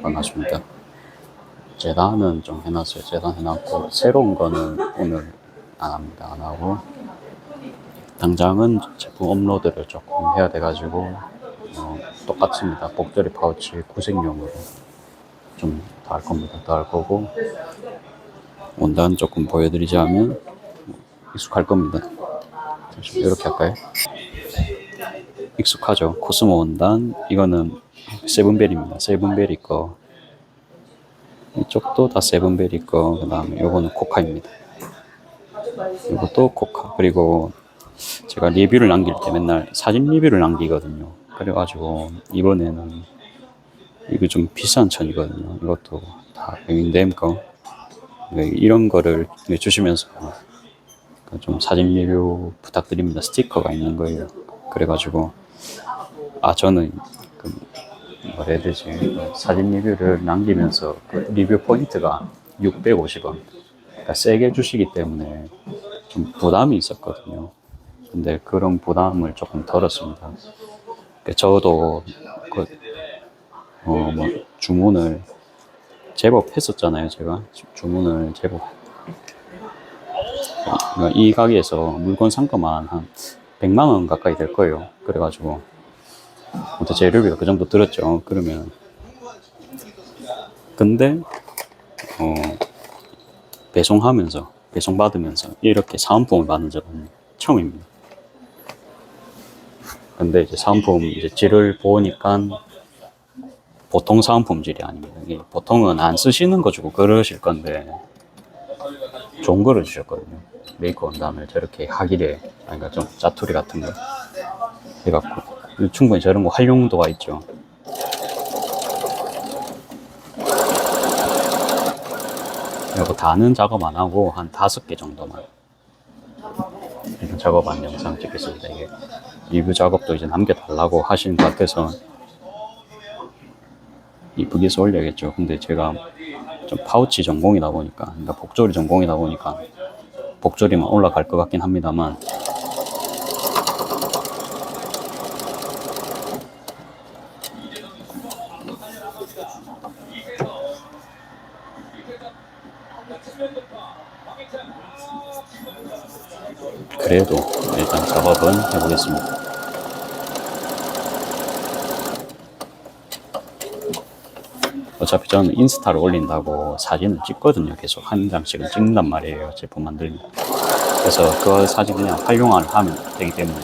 반갑습니다. 재단은 좀 해놨어요. 재단 해놨고 새로운 거는 오늘 안 합니다. 안 하고 당장은 제품 업로드를 조금 해야 돼가지고 똑같습니다. 복조리 파우치 구색용으로 좀 더 할 겁니다. 더 할 거고 원단 조금 보여드리자면 익숙할 겁니다. 이렇게 할까요? 익숙하죠. 코스모 원단. 이거는 세븐벨입니다. 세븐벨이 거. 이쪽도 다 세븐벨이 거. 그 다음에 요거는 코카입니다. 이것도 코카. 그리고 제가 리뷰를 남길 때 맨날 사진 리뷰를 남기거든요. 그래가지고 이번에는 이거 좀 비싼 천이거든요. 이것도 다 백윈댐 거. 이런 거를 주시면서 좀 사진 리뷰 부탁드립니다. 스티커가 있는 거예요. 그래가지고 저는 뭐라 해야 되지? 사진 리뷰를 남기면서 리뷰 포인트가 650원. 그러니까 세게 주시기 때문에 좀 부담이 있었거든요. 근데 그런 부담을 조금 덜었습니다. 저도 주문을 제법 했었잖아요. 제가 주문을 제법 이 가게에서 물건 산 것만 한 100만 원 가까이 될 거예요. 그래가지고 재료비가 그 정도 들었죠. 그러면 근데 배송받으면서 이렇게 사은품을 받는 적은 처음입니다. 근데 이제 사은품 질을 보니까 보통 사은품 질이 아닙니다. 이게 보통은 안 쓰시는 거 주고 그러실 건데 좋은 거를 주셨거든요. 메이크 원단을 저렇게 하길래 그러니까 좀 짜투리 같은 거 해갖고 충분히 저런 거 활용도가 있죠. 그리고 다는 작업 안 하고 한 5개 정도만 작업한 영상 찍겠습니다. 이게 리뷰 작업도 이제 남겨달라고 하시는 것 같아서 이쁘게 해서 올려야겠죠. 근데 제가 좀 파우치 전공이다 보니까, 그러니까 복조리 전공이다 보니까 복조리만 올라갈 것 같긴 합니다만 그래도 일단 작업은 해보겠습니다. 어차피 저는 인스타를 올린다고 사진을 찍거든요. 계속 한 장씩은 찍는단 말이에요. 제품 만들면. 그래서 그 사진 그냥 활용을 하면 되기 때문에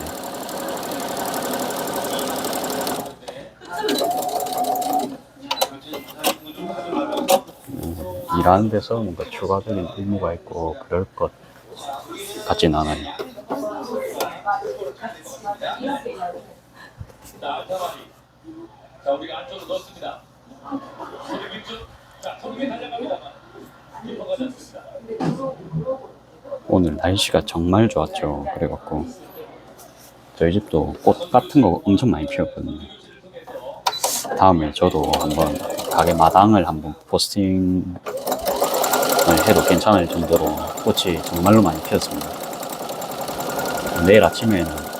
일하는 데서 뭔가 추가적인 의무가 있고 그럴 것 같진 않아요. 자, 우리가 안쪽으로 넣습니다. 오늘 날씨가 정말 좋았죠. 그래갖고 저희 집도 꽃 같은 거 엄청 많이 피웠거든요. 다음에 저도 한번 가게 마당을 한번 포스팅을 해도 괜찮을 정도로 꽃이 정말로 많이 피었습니다. 내일 아침에는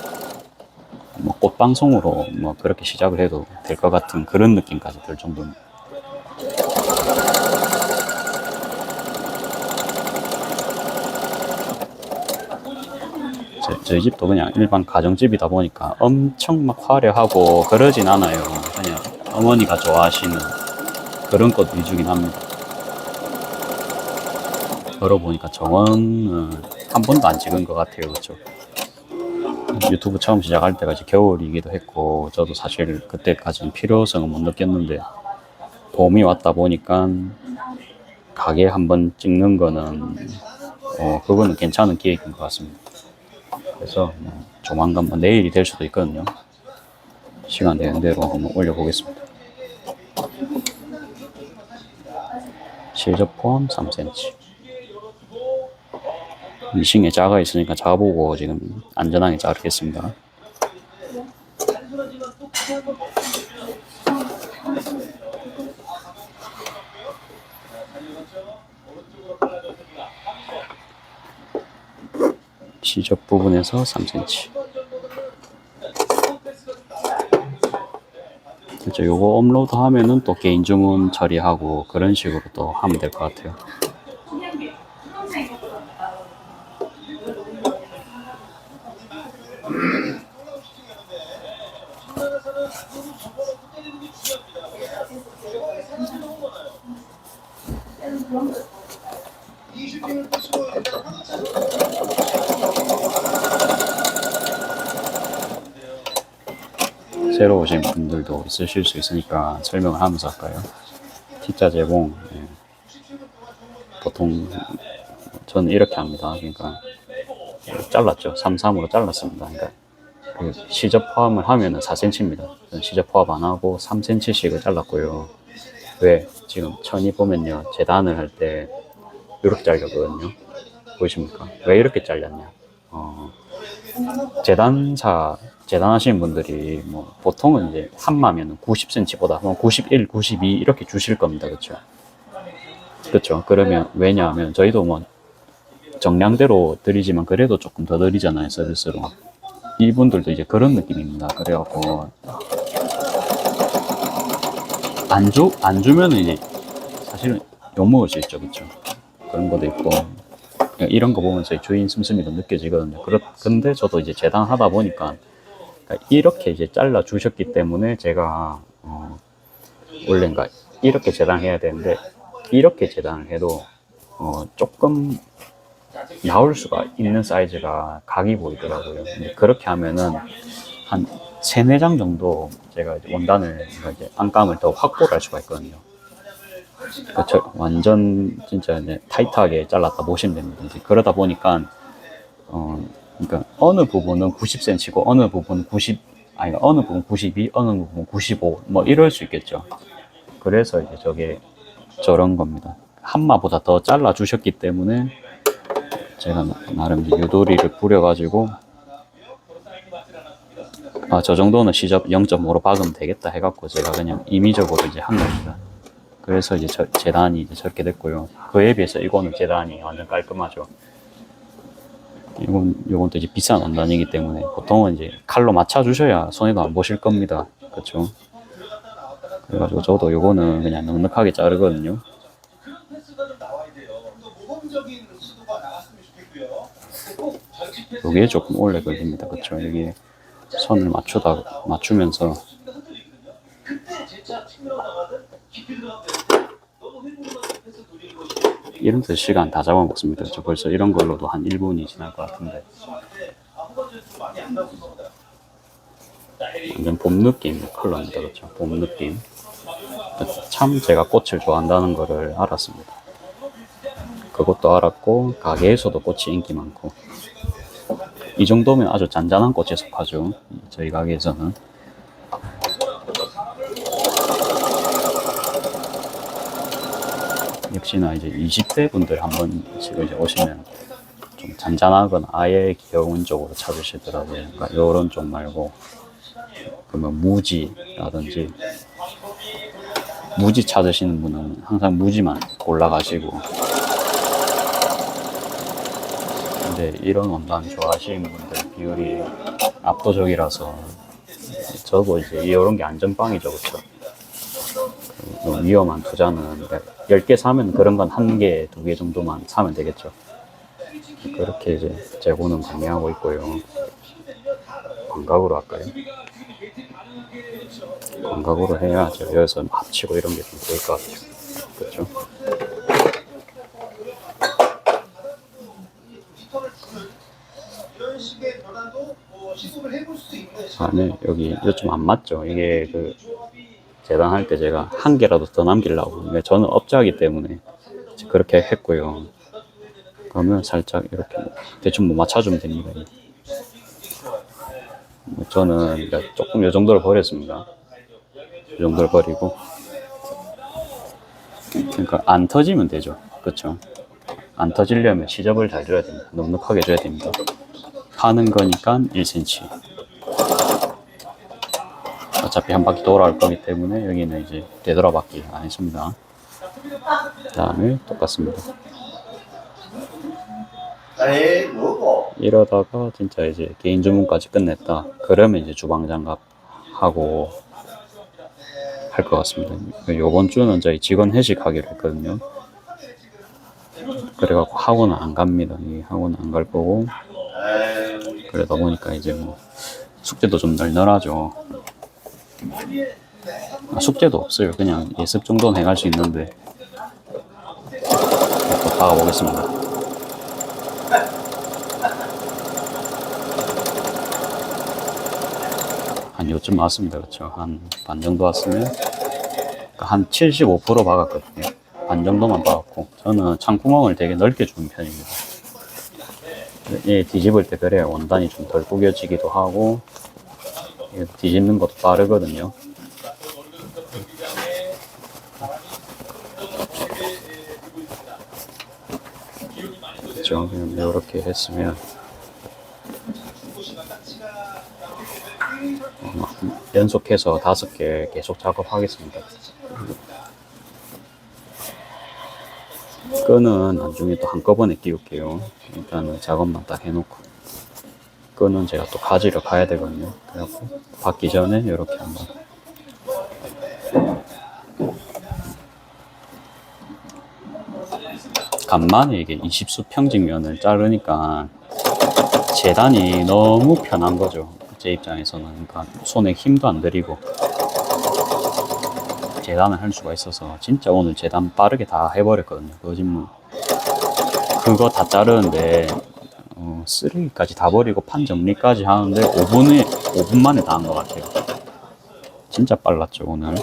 꽃 방송으로 그렇게 시작을 해도 될 것 같은 그런 느낌까지 들 정도입니다. 저희 집도 그냥 일반 가정집이다 보니까 엄청 막 화려하고 그러진 않아요. 그냥 어머니가 좋아하시는 그런 것 위주긴 합니다. 걸어보니까 정원은 한 번도 안 찍은 것 같아요. 그렇죠? 유튜브 처음 시작할 때가 이제 겨울이기도 했고 저도 사실 그때까지는 필요성은 못 느꼈는데 봄이 왔다 보니까 가게 한번 찍는 거는 그거는 괜찮은 기획인 것 같습니다. 그래서 조만간 내일이 될 수도 있거든요. 시간 되는 대로 한번 올려보겠습니다. 실접 포함 3cm. 미싱에 자가 있으니까 자보고 지금 안전하게 자르겠습니다. 시접 부분에서 3cm. 이제 요거 업로드 하면은 또 개인 주문 처리하고 그런 식으로 또 하면 될 것 같아요. 새로 오신 분들도 있으실 수 있으니까 설명을 하면서 할까요? T자 제공, 예. 보통 저는 이렇게 합니다. 그러니까 잘랐죠. 33으로 잘랐습니다. 그러니까 그 시접 포함을 하면은 4cm입니다. 시접 포함 안 하고 3cm씩을 잘랐고요. 왜? 지금 천이 보면요. 재단을 할 때 이렇게 잘렸거든요. 보이십니까? 왜 이렇게 잘렸냐? 재단하시는 분들이 뭐 보통은 이제 한마면 90cm보다 91, 92 이렇게 주실 겁니다. 그렇죠? 그렇죠. 그러면 왜냐하면 저희도 뭐 정량대로 드리지만 그래도 조금 더 드리잖아요. 서비스로. 이분들도 이제 그런 느낌입니다. 그래갖고 안 주면은 이제 사실은 욕먹을 수 있죠. 그렇죠? 그런 것도 있고 이런 거 보면서 주인 씀씀이도 느껴지거든요. 근데 저도 이제 재단하다 보니까 이렇게 이제 잘라 주셨기 때문에 제가 원래 이렇게 재단해야 되는데 이렇게 재단을 해도 조금 나올 수가 있는 사이즈가 각이 보이더라고요. 근데 그렇게 하면은 한 3, 4장 정도 제가 이제 원단을 이제 안감을 더 확보를 할 수가 있거든요. 그러니까 완전 진짜 이제 타이트하게 잘랐다 보시면 됩니다. 이제 그러다 보니까 그러니까 어느 부분은 90cm고 어느 부분은 92, 어느 부분은 95, 뭐 이럴 수 있겠죠. 그래서 이제 저게 저런 겁니다. 한마보다 더 잘라 주셨기 때문에 제가 나름 유도리를 부려가지고 저 정도는 시접 0.5로 박으면 되겠다 해갖고 제가 그냥 임의적으로 이제 한 겁니다. 그래서 이제 재단이 이제 저렇게 됐고요. 그에 비해서 이거는 재단이 완전 깔끔하죠. 요건 또 이제 비싼 원단이기 때문에 보통은 이제 칼로 맞춰주셔야 손해도 안 보실 겁니다. 그렇죠? 그래가지고 저도 요거는 그냥 넉넉하게 자르거든요. 여기에 조금 오래 걸립니다. 그렇죠? 여기 선을 맞추면서 이런 데 시간 다 잡아먹습니다. 저 벌써 이런 걸로도 한 1분이 지날 것 같은데. 완전 봄 느낌 컬러입니다. 그렇죠? 봄 느낌. 참 제가 꽃을 좋아한다는 거를 알았습니다. 그것도 알았고 가게에서도 꽃이 인기 많고 이 정도면 아주 잔잔한 꽃에 속하죠. 저희 가게에서는. 역시나 이제 20대 분들 한 번씩 이제 오시면 좀 잔잔하거나 아예 귀여운 쪽으로 찾으시더라고요. 그러니까 요런 쪽 말고 그러면 무지라든지 무지 찾으시는 분은 항상 무지만 골라가시고 근데 이런 원단 좋아하시는 분들 비율이 압도적이라서 저도 이제 이런 게 안전빵이죠. 그렇죠? 위험한 투자는 10개 사면 그런 건 1개, 2개 정도만 사면 되겠죠. 그렇게 이제 재고는 판매하고 있고요. 광각으로 할까요? 광각으로 해야 제가 여기서 합치고 이런 게 좀 좋을 것 같아요. 그렇죠? 네, 여기 좀 안 맞죠? 이게 재단할 때 제가 1개라도 더 남기려고. 저는 업자이기 때문에 그렇게 했고요. 그러면 살짝 이렇게 대충 맞춰주면 됩니다. 저는 조금 이 정도를 버렸습니다. 이 정도를 버리고. 그러니까 안 터지면 되죠. 그렇죠? 안 터지려면 시접을 잘 줘야 됩니다. 넉넉하게 줘야 됩니다. 파는 거니까 1cm. 어차피 한 바퀴 돌아올 거기 때문에 여기는 이제 되돌아받기 안 했습니다. 그 다음에 똑같습니다. 이러다가 진짜 이제 개인 주문까지 끝냈다. 그러면 이제 주방 장갑 하고 할 것 같습니다. 요번 주는 저희 직원 회식하기로 했거든요. 그래갖고 학원은 안 갑니다. 이 학원은 안 갈 거고, 그러다 보니까 이제 뭐 숙제도 좀 널널하죠. 숙제도 없어요. 그냥 예습 정도는 해갈 수 있는데. 또 박아보겠습니다. 한 요쯤 왔습니다. 그렇죠. 한 반 정도 왔으면 한 75% 박았거든요. 반 정도만 박았고, 저는 창구멍을 되게 넓게 주는 편입니다. 얘 뒤집을 때 그래야 원단이 좀 덜 구겨지기도 하고, 뒤집는 것도 빠르거든요. 그렇죠. 그냥 이렇게 했으면 연속해서 5개 계속 작업하겠습니다. 끈은 나중에 또 한꺼번에 끼울게요. 일단은 작업만 딱 해놓고, 끈은 제가 또 가지러 가야 되거든요. 그래갖고 받기 전에 이렇게 한번. 간만에 이게 20수 평직면을 자르니까 재단이 너무 편한 거죠. 제 입장에서는. 그러니까 손에 힘도 안 들이고 재단을 할 수가 있어서 진짜 오늘 재단 빠르게 다 해버렸거든요. 거짓말. 그거 다 자르는데 쓰레기까지 다 버리고 판 정리까지 하는데 5분 만에 다 한 것 같아요. 진짜 빨랐죠 오늘.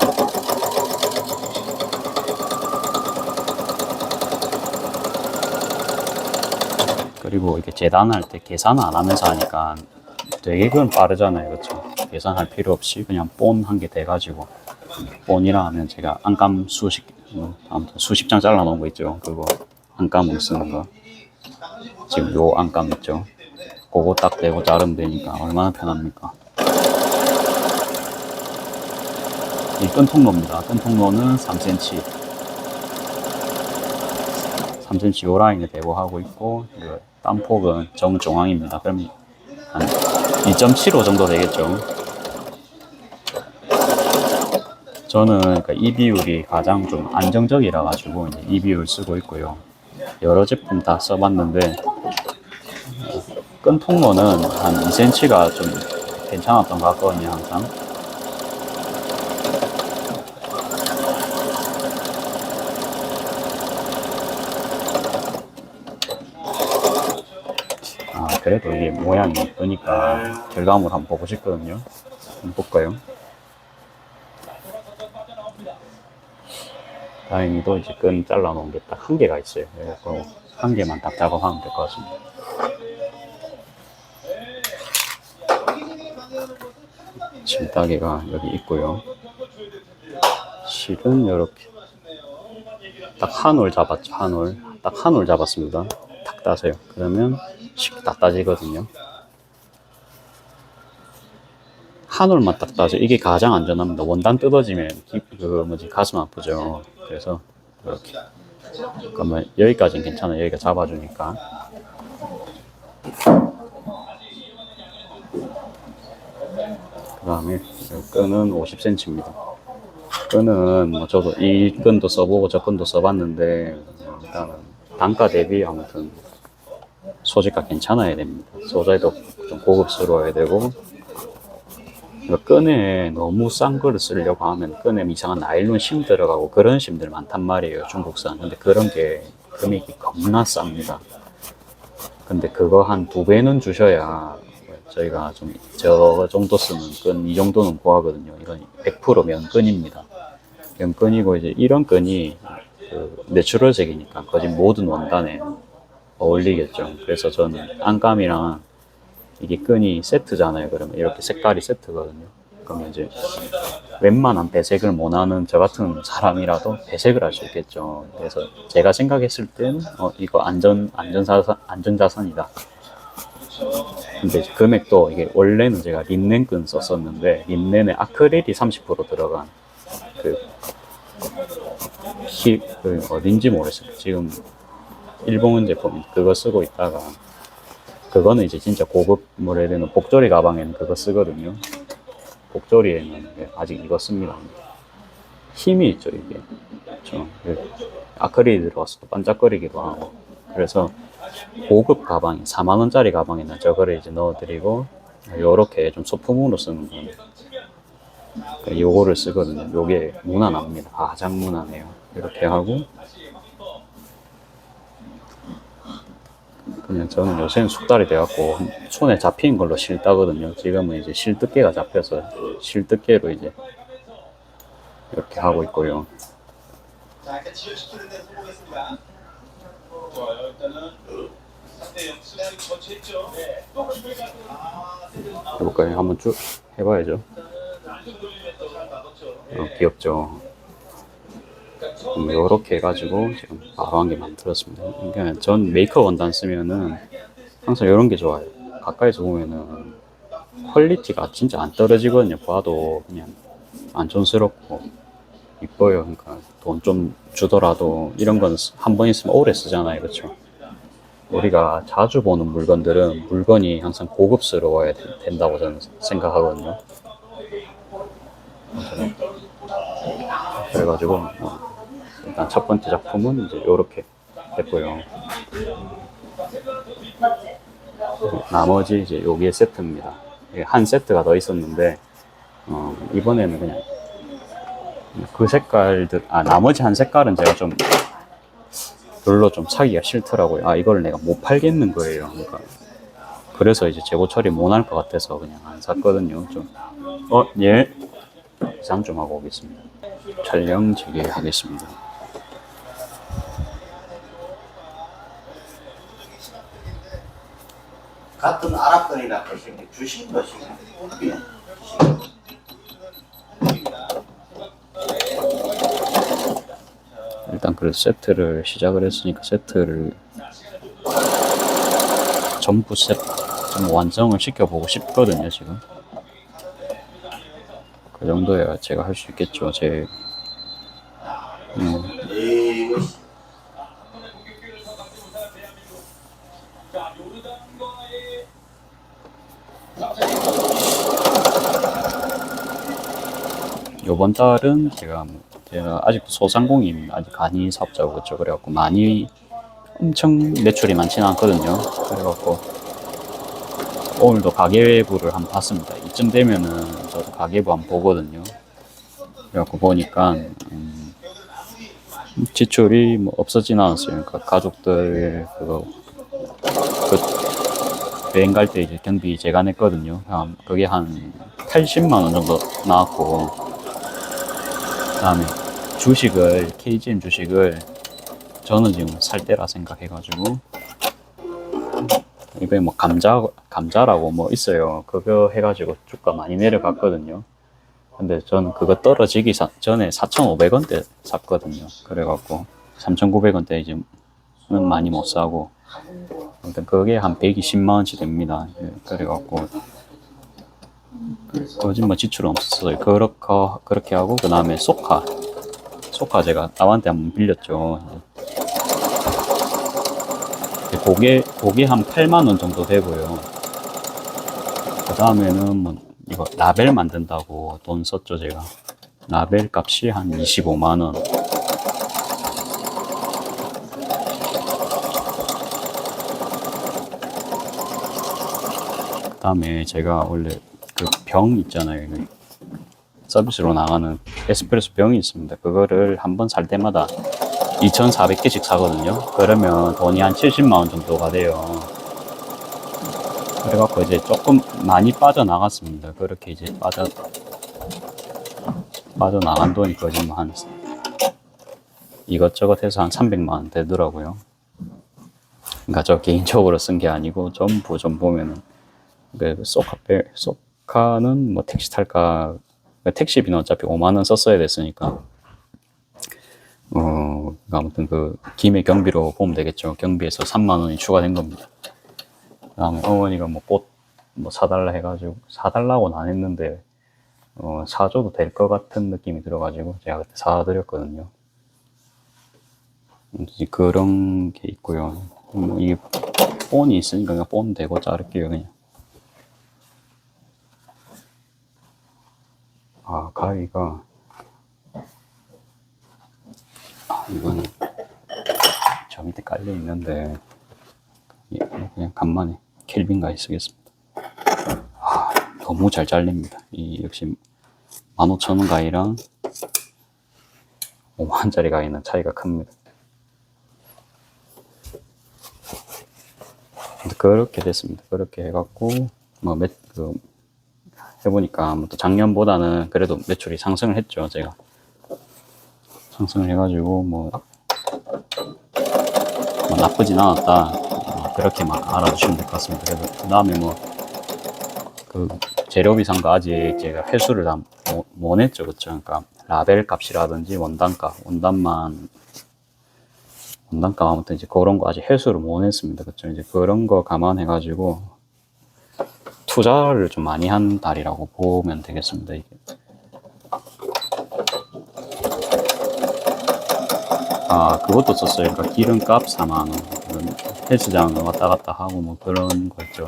그리고 이게 재단할 때 계산을 안 하면서 하니까 되게 그건 빠르잖아요. 그렇죠? 계산할 필요 없이 그냥 본 한 개 돼가지고, 본이라 하면 제가 안감 아무튼 수십 장 잘라 놓은 거 있죠. 그거 안감으로 쓰는 거. 지금 요 안감 있죠. 그거 딱 대고 자르면 되니까 얼마나 편합니까? 이 끈통로입니다. 끈통로는 3cm. 3cm 요 라인에 대고 하고 있고, 땀폭은 정중앙입니다. 그럼 한 2.75 정도 되겠죠. 저는 그러니까 이 비율이 가장 좀 안정적이라 가지고 이제 이 비율 쓰고 있고요. 여러 제품 다 써봤는데 끈 통로는 한 2cm가 좀 괜찮았던 것 같거든요. 항상. 그래도 이게 모양이 예쁘니까 결과물 한번 보고 싶거든요. 한번 볼까요? 다행히도 이제 끈 잘라 놓은 게 딱 한 개가 있어요. 그래서 한 개만 딱 작업하면 될 것 같습니다. 짐따개가 여기 있고요. 실은 이렇게 딱 한 올 잡았죠. 딱 한 올 잡았습니다. 탁 따세요. 그러면 쉽게 딱 따지거든요. 한 올만 딱 따죠. 이게 가장 안전합니다. 원단 뜯어지면 가슴 아프죠. 그래서 이렇게. 그러면 여기까지는 괜찮아요. 여기가 잡아주니까. 그 다음에 끈은 50cm입니다. 끈은 뭐 저도 이 끈도 써보고 저 끈도 써봤는데 일단은 단가 대비 아무튼 소재가 괜찮아야 됩니다. 소재도 좀 고급스러워야 되고, 끈에 너무 싼 거를 쓰려고 하면 끈에 이상한 나일론 심 들어가고 그런 심들 많단 말이에요. 중국산. 근데 그런 게 금액이 겁나 쌉니다. 근데 그거 한 2배는 주셔야 저희가 좀 저 정도 쓰는 끈 이 정도는 구하거든요. 이건 100% 면끈입니다. 면끈이고 이제 이런 끈이 내추럴색이니까 거진 모든 원단에 어울리겠죠. 그래서 저는 안감이랑 이게 끈이 세트잖아요. 그러면 이렇게 색깔이 세트거든요. 그러면 이제 웬만한 배색을 못하는 저 같은 사람이라도 배색을 할 수 있겠죠. 그래서 제가 생각했을 땐 이거 안전자산이다. 근데 금액도 이게 원래는 제가 린넨 끈 썼었는데 린넨에 아크릴이 30% 들어간 어딘지 모르겠어요. 지금 일본 제품 그거 쓰고 있다가, 그거는 이제 진짜 고급 뭐라 해야 되나 복조리 가방에는 그거 쓰거든요. 복조리에는 아직 이거 씁니다. 힘이 있죠, 이게. 그렇죠. 아크릴이 들어가서 또 반짝거리기도 하고. 그래서 고급 가방에 4만 원짜리 가방에는 저거를 이제 넣어드리고 요렇게 좀 소품으로 쓰는 거는 요거를 쓰거든요. 요게 무난합니다. 가장 무난해요. 이렇게 하고 그냥 저는 요새는 숙달이 돼갖고 손에 잡히는 걸로 실따거든요. 지금은 이제 실뜨개가 잡혀서 실뜨개로 이제 이렇게 하고 있고요. 자, 일단 지연시키는 데 성공했습니다. 좋아요. 일단은 3대0 수량이 거치했죠. 네. 해볼까요? 한번 쭉 해봐야죠. 귀엽죠. 이렇게 해가지고 지금 바로 한 개 만들었습니다. 그러니까 전 메이크업 원단 쓰면은 항상 이런 게 좋아요. 가까이서 보면은 퀄리티가 진짜 안 떨어지거든요. 봐도 그냥 안촌스럽고 이뻐요. 그러니까 돈 좀 주더라도 이런 건 한 번 있으면 오래 쓰잖아요. 그렇죠? 우리가 자주 보는 물건들은 물건이 항상 고급스러워야 된다고 저는 생각하거든요. 그래가지고 일단 첫 번째 작품은 이제 이렇게 됐고요. 나머지 이제 여기에 세트입니다. 한 세트가 더 있었는데 이번에는 그냥 그 색깔들 나머지 한 색깔은 제가 좀 별로 좀 사기가 싫더라고요. 이걸 내가 못 팔겠는 거예요. 그러니까 그래서 이제 재고 처리 못 할 것 같아서 그냥 안 샀거든요. 좀 예. 이상 좀 하고 오겠습니다. 촬영 재개하겠습니다. 같은 아랍권이나 주신 것이 일단 그래도 세트를 시작을 했으니까 세트를 전부 좀 완성을 시켜보고 싶거든요. 지금 그 정도야 제가 할 수 있겠죠. 요번 달은 제가 아직도 소상공인 아직 간이 사업자고 그렇죠. 그래갖고 많이 엄청 매출이 많지는 않거든요. 그래갖고 오늘도 가계부를 한번 봤습니다. 이쯤 되면은 저도 가계부 한번 보거든요. 그래갖고 보니까 지출이 뭐 없어지진 않았어요. 그러니까 가족들 그 여행 갈 때 이제 경비 제가 냈거든요. 그게 한 80만 원 정도 나왔고, 그다음에 주식을 KGM 주식을 저는 지금 살 때라 생각해가지고 이번에 뭐 감자라고 뭐 있어요. 그거 해가지고 주가 많이 내려갔거든요. 근데 저는 그거 떨어지기 전에 4,500원대 샀거든요. 그래갖고 3,900원대 이제는 많이 못 사고, 아무튼 그게 한 120만 원치 됩니다. 그래갖고 거짓 뭐 지출은 없었어요. 그렇게 하고 그 다음에 소카 제가 남한테 한번 빌렸죠. 그게 한 8만 원 정도 되고요. 그 다음에는 뭐 이거 라벨 만든다고 돈 썼죠. 제가 라벨 값이 한 25만 원. 그 다음에 제가 원래 그 병 있잖아요. 서비스로 나가는 에스프레소 병이 있습니다. 그거를 한번 살 때마다 2,400개씩 사거든요. 그러면 돈이 한 70만 원 정도가 돼요. 그래갖고 이제 조금 많이 빠져나갔습니다. 그렇게 이제 빠져나간 돈이 거의 뭐 한 이것저것 해서 한 300만 원 되더라고요. 그러니까 저 개인적으로 쓴 게 아니고 전부 좀 보면은 소카는 뭐 택시 탈까, 택시비는 어차피 5만 원 썼어야 됐으니까 아무튼 그 김해 경비로 보면 되겠죠. 경비에서 3만 원이 추가된 겁니다. 그다음에 어머니가 뭐 꽃 뭐 사달라 해가지고 사달라고는 안 했는데 사줘도 될 것 같은 느낌이 들어가지고 제가 그때 사드렸거든요. 그런 게 있고요. 이게 본이 있으니까 그냥 본 대고 자를게요. 그냥 가위가 이거는 저 밑에 깔려 있는데 그냥 간만에 켈빈 가위 쓰겠습니다. 너무 잘 잘립니다. 이 역시 15,000원 가위랑 5만원짜리 가위는 차이가 큽니다. 그렇게 됐습니다. 그렇게 해갖고 뭐 해보니까 뭐 또 작년보다는 그래도 매출이 상승을 했죠. 제가 상승을 해가지고 뭐 나쁘진 않았다. 그렇게 막 알아주시면 될 것 같습니다. 그래도 그 다음에 뭐 그 재료비 산 거 아직 제가 회수를 다 못 냈죠. 그쵸? 그러니까 라벨 값이라든지 원단가, 원단가 아무튼 이제 그런 거 아직 회수를 못 했습니다. 그쵸? 이제 그런 거 감안해가지고 투자를 좀 많이 한 달이라고 보면 되겠습니다. 이게. 그것도 썼어요. 그러니까 기름값 4만원. 헬스장 왔다 갔다 하고 뭐 그런 거 있죠.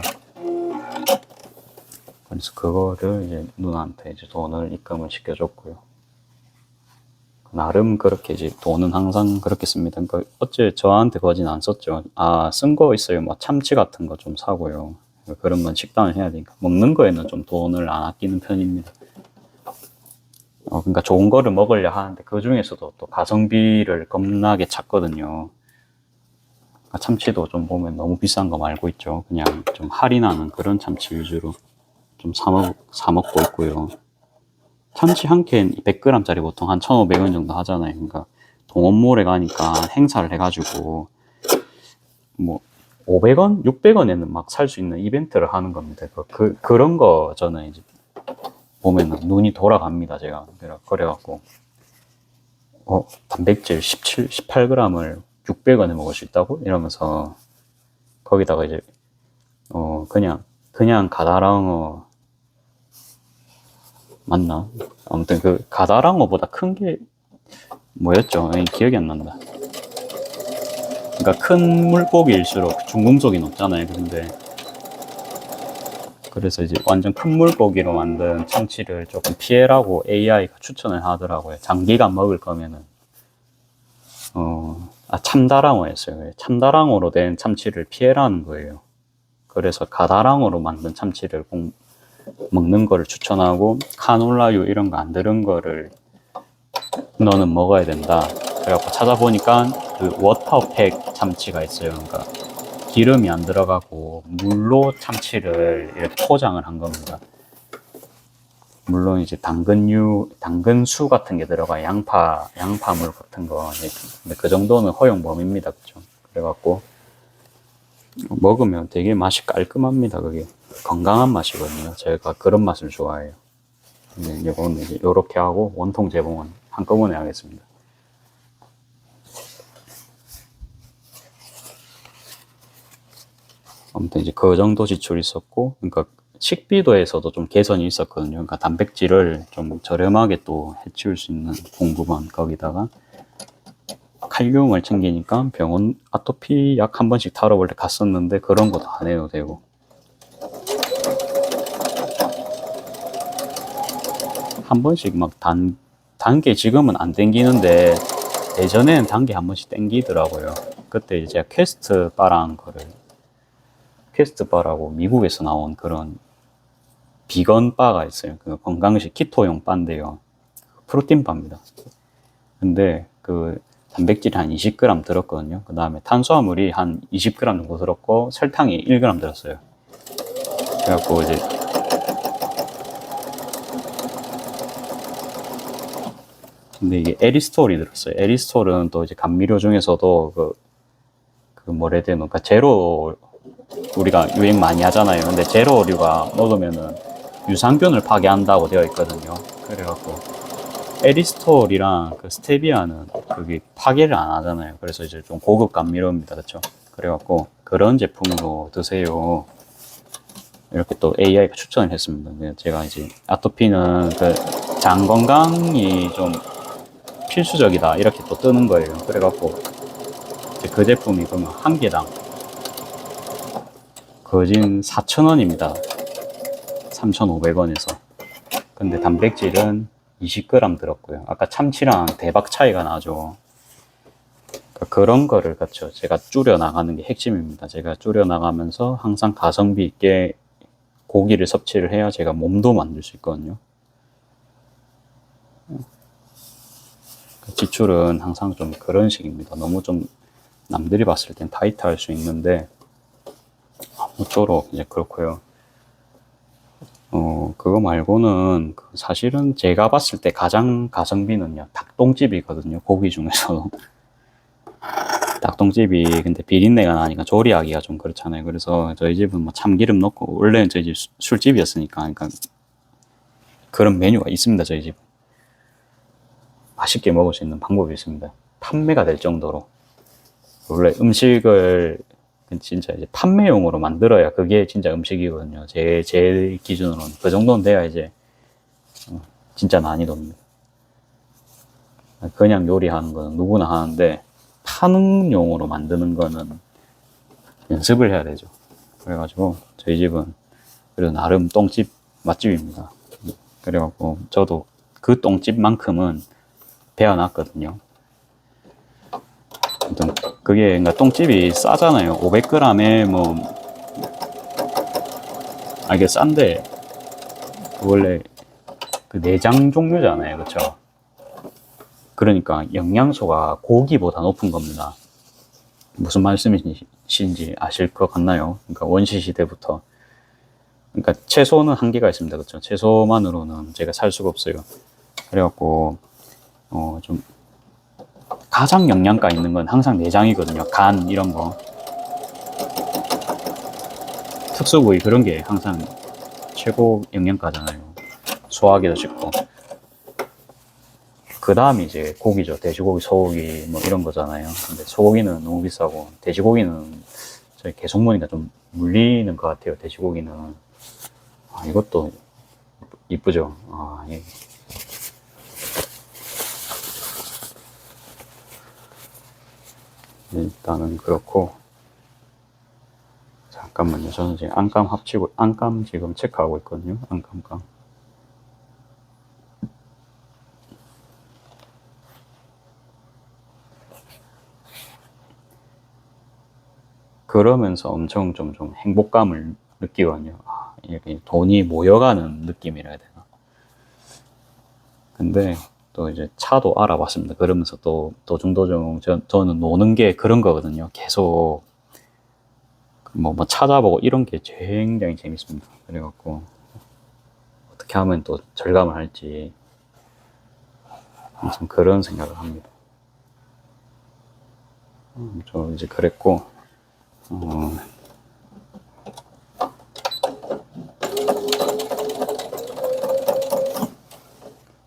그래서 그거를 이제 누나한테 이제 돈을 입금을 시켜줬고요. 나름 그렇게 이제 돈은 항상 그렇게 씁니다. 그러니까 어째 저한테 거진 안 썼죠. 쓴 거 있어요. 뭐 참치 같은 거 좀 사고요. 그런 건 식단을 해야 되니까. 먹는 거에는 좀 돈을 안 아끼는 편입니다. 그러니까 좋은 거를 먹으려 하는데 그 중에서도 또 가성비를 겁나게 찾거든요. 그러니까 참치도 좀 보면 너무 비싼 거 말고 있죠. 그냥 좀 할인하는 그런 참치 위주로 좀 사 먹고 있고요. 참치 한 캔 100g짜리 보통 한 1,500원 정도 하잖아요. 그러니까 동원몰에 가니까 행사를 해가지고 뭐 500원, 600원에는 막 살 수 있는 이벤트를 하는 겁니다. 그런 거 저는 이제 보면 눈이 돌아갑니다. 제가 그래갖고 단백질 18g을 600원에 먹을 수 있다고? 이러면서 거기다가 이제 그냥 가다랑어 맞나? 아무튼 그 가다랑어보다 큰 게 뭐였죠? 기억이 안 난다. 그러니까 큰 물고기일수록 중금속이 높잖아요. 근데 그래서 이제 완전 큰 물고기로 만든 참치를 조금 피해라고 AI가 추천을 하더라고요. 장기간 먹을 거면은 참다랑어였어요. 참다랑어로 된 참치를 피해라는 거예요. 그래서 가다랑어로 만든 참치를 먹는 거를 추천하고 카놀라유 이런 거 안 들은 거를 너는 먹어야 된다. 그래갖고 찾아보니까 그 워터팩 참치가 있어요. 그러니까 기름이 안 들어가고 물로 참치를 이렇게 포장을 한 겁니다. 물론 이제 당근수 같은 게 들어가 양파물 같은 거. 근데 그 정도는 허용 범위입니다. 그죠? 그래갖고 먹으면 되게 맛이 깔끔합니다. 그게 건강한 맛이거든요. 제가 그런 맛을 좋아해요. 이거는 이제 요렇게 하고 원통 재봉은 한꺼번에 하겠습니다. 아무튼 이제 그 정도 지출이 있었고, 그러니까 식비도에서도 좀 개선이 있었거든요. 그러니까 단백질을 좀 저렴하게 또 해치울 수 있는 공급원 거기다가 칼륨을 챙기니까 병원 아토피 약 한 번씩 타러 원래 갔었는데 그런 것도 안 해도 되고. 한 번씩 막 단계 지금은 안 땡기는데 예전에는 단계 한 번씩 땡기더라고요. 그때 이제 퀘스트 바라고 미국에서 나온 그런 비건 바가 있어요. 그 건강식 키토용 바인데요. 프로틴 바입니다. 근데 그 단백질이 한 20g 들었거든요. 그 다음에 탄수화물이 한 20g 정도 들었고 설탕이 1g 들었어요. 그래갖고 이제 근데 이게 에리스톨이 들었어요. 에리스톨은 또 이제 감미료 중에서도 그 뭐라 해야 되나, 그러니까 제로 우리가 유행 많이 하잖아요. 근데 제로류가 먹으면은 유산균을 파괴한다고 되어 있거든요. 그래갖고 에리스톨이랑 그 스테비아는 그게 파괴를 안 하잖아요. 그래서 이제 좀 고급 감미료입니다. 그렇죠? 그래갖고 그런 제품으로 드세요. 이렇게 또 AI가 추천을 했습니다. 제가 이제 아토피는 그 장 건강이 좀 필수적이다 이렇게 또 뜨는 거예요. 그래갖고 이제 그 제품이 그러면 한 개당 거진 4,000원입니다. 3,500원에서. 근데 단백질은 20g 들었고요. 아까 참치랑 대박 차이가 나죠. 그런 거를 그렇죠. 제가 줄여 나가는 게 핵심입니다. 제가 줄여 나가면서 항상 가성비 있게 고기를 섭취를 해야 제가 몸도 만들 수 있거든요. 지출은 항상 좀 그런 식입니다. 너무 좀 남들이 봤을 땐 타이트할 수 있는데 아무쪼록 이제 그렇고요. 그거 말고는 사실은 제가 봤을 때 가장 가성비는요 닭똥집이거든요. 고기 중에서도 닭똥집이 근데 비린내가 나니까 조리하기가 좀 그렇잖아요. 그래서 저희 집은 뭐 참기름 넣고 원래는 저희 집 술집이었으니까 그러니까 그런 메뉴가 있습니다. 저희 집 맛있게 먹을 수 있는 방법이 있습니다. 판매가 될 정도로 원래 음식을 진짜 이제 판매용으로 만들어야 그게 진짜 음식이거든요. 제 기준으로는 그 정도는 돼야 이제 진짜 난이도입니다. 그냥 요리하는 거는 누구나 하는데 파는 용으로 만드는 거는 연습을 해야 되죠. 그래가지고 저희 집은 그래도 나름 똥집 맛집입니다. 그래갖고 저도 그 똥집만큼은 배워놨거든요. 아무튼 그게 그러니까 똥집이 싸잖아요. 500g에 뭐 이게 싼데 원래 그 내장 종류잖아요, 그렇죠? 그러니까 영양소가 고기보다 높은 겁니다. 무슨 말씀이신지 아실 것 같나요? 그러니까 원시 시대부터 그러니까 채소는 한계가 있습니다, 그렇죠? 채소만으로는 제가 살 수가 없어요. 그래갖고 좀 가장 영양가 있는 건 항상 내장이거든요. 간 이런 거 특수부위 그런 게 항상 최고 영양가잖아요. 소화하기도 쉽고 그 다음이 이제 고기죠. 돼지고기, 소고기 뭐 이런 거잖아요. 근데 소고기는 너무 비싸고 돼지고기는 저희 계속 먹으니까 좀 물리는 것 같아요. 돼지고기는 이것도 이쁘죠. 예. 일단은 그렇고 잠깐만요. 저는 지금 안감 합치고 안감 지금 체크하고 있거든요. 안감감. 그러면서 엄청 좀 행복감을 느끼거든요. 이렇게 돈이 모여가는 느낌이라 해야 되나. 근데 또 이제 차도 알아봤습니다. 그러면서 또 도중도중 저는 노는 게 그런 거거든요. 계속 뭐 찾아보고 이런 게 굉장히 재밌습니다. 그래갖고 어떻게 하면 또 절감을 할지 좀 그런 생각을 합니다. 저 이제 그랬고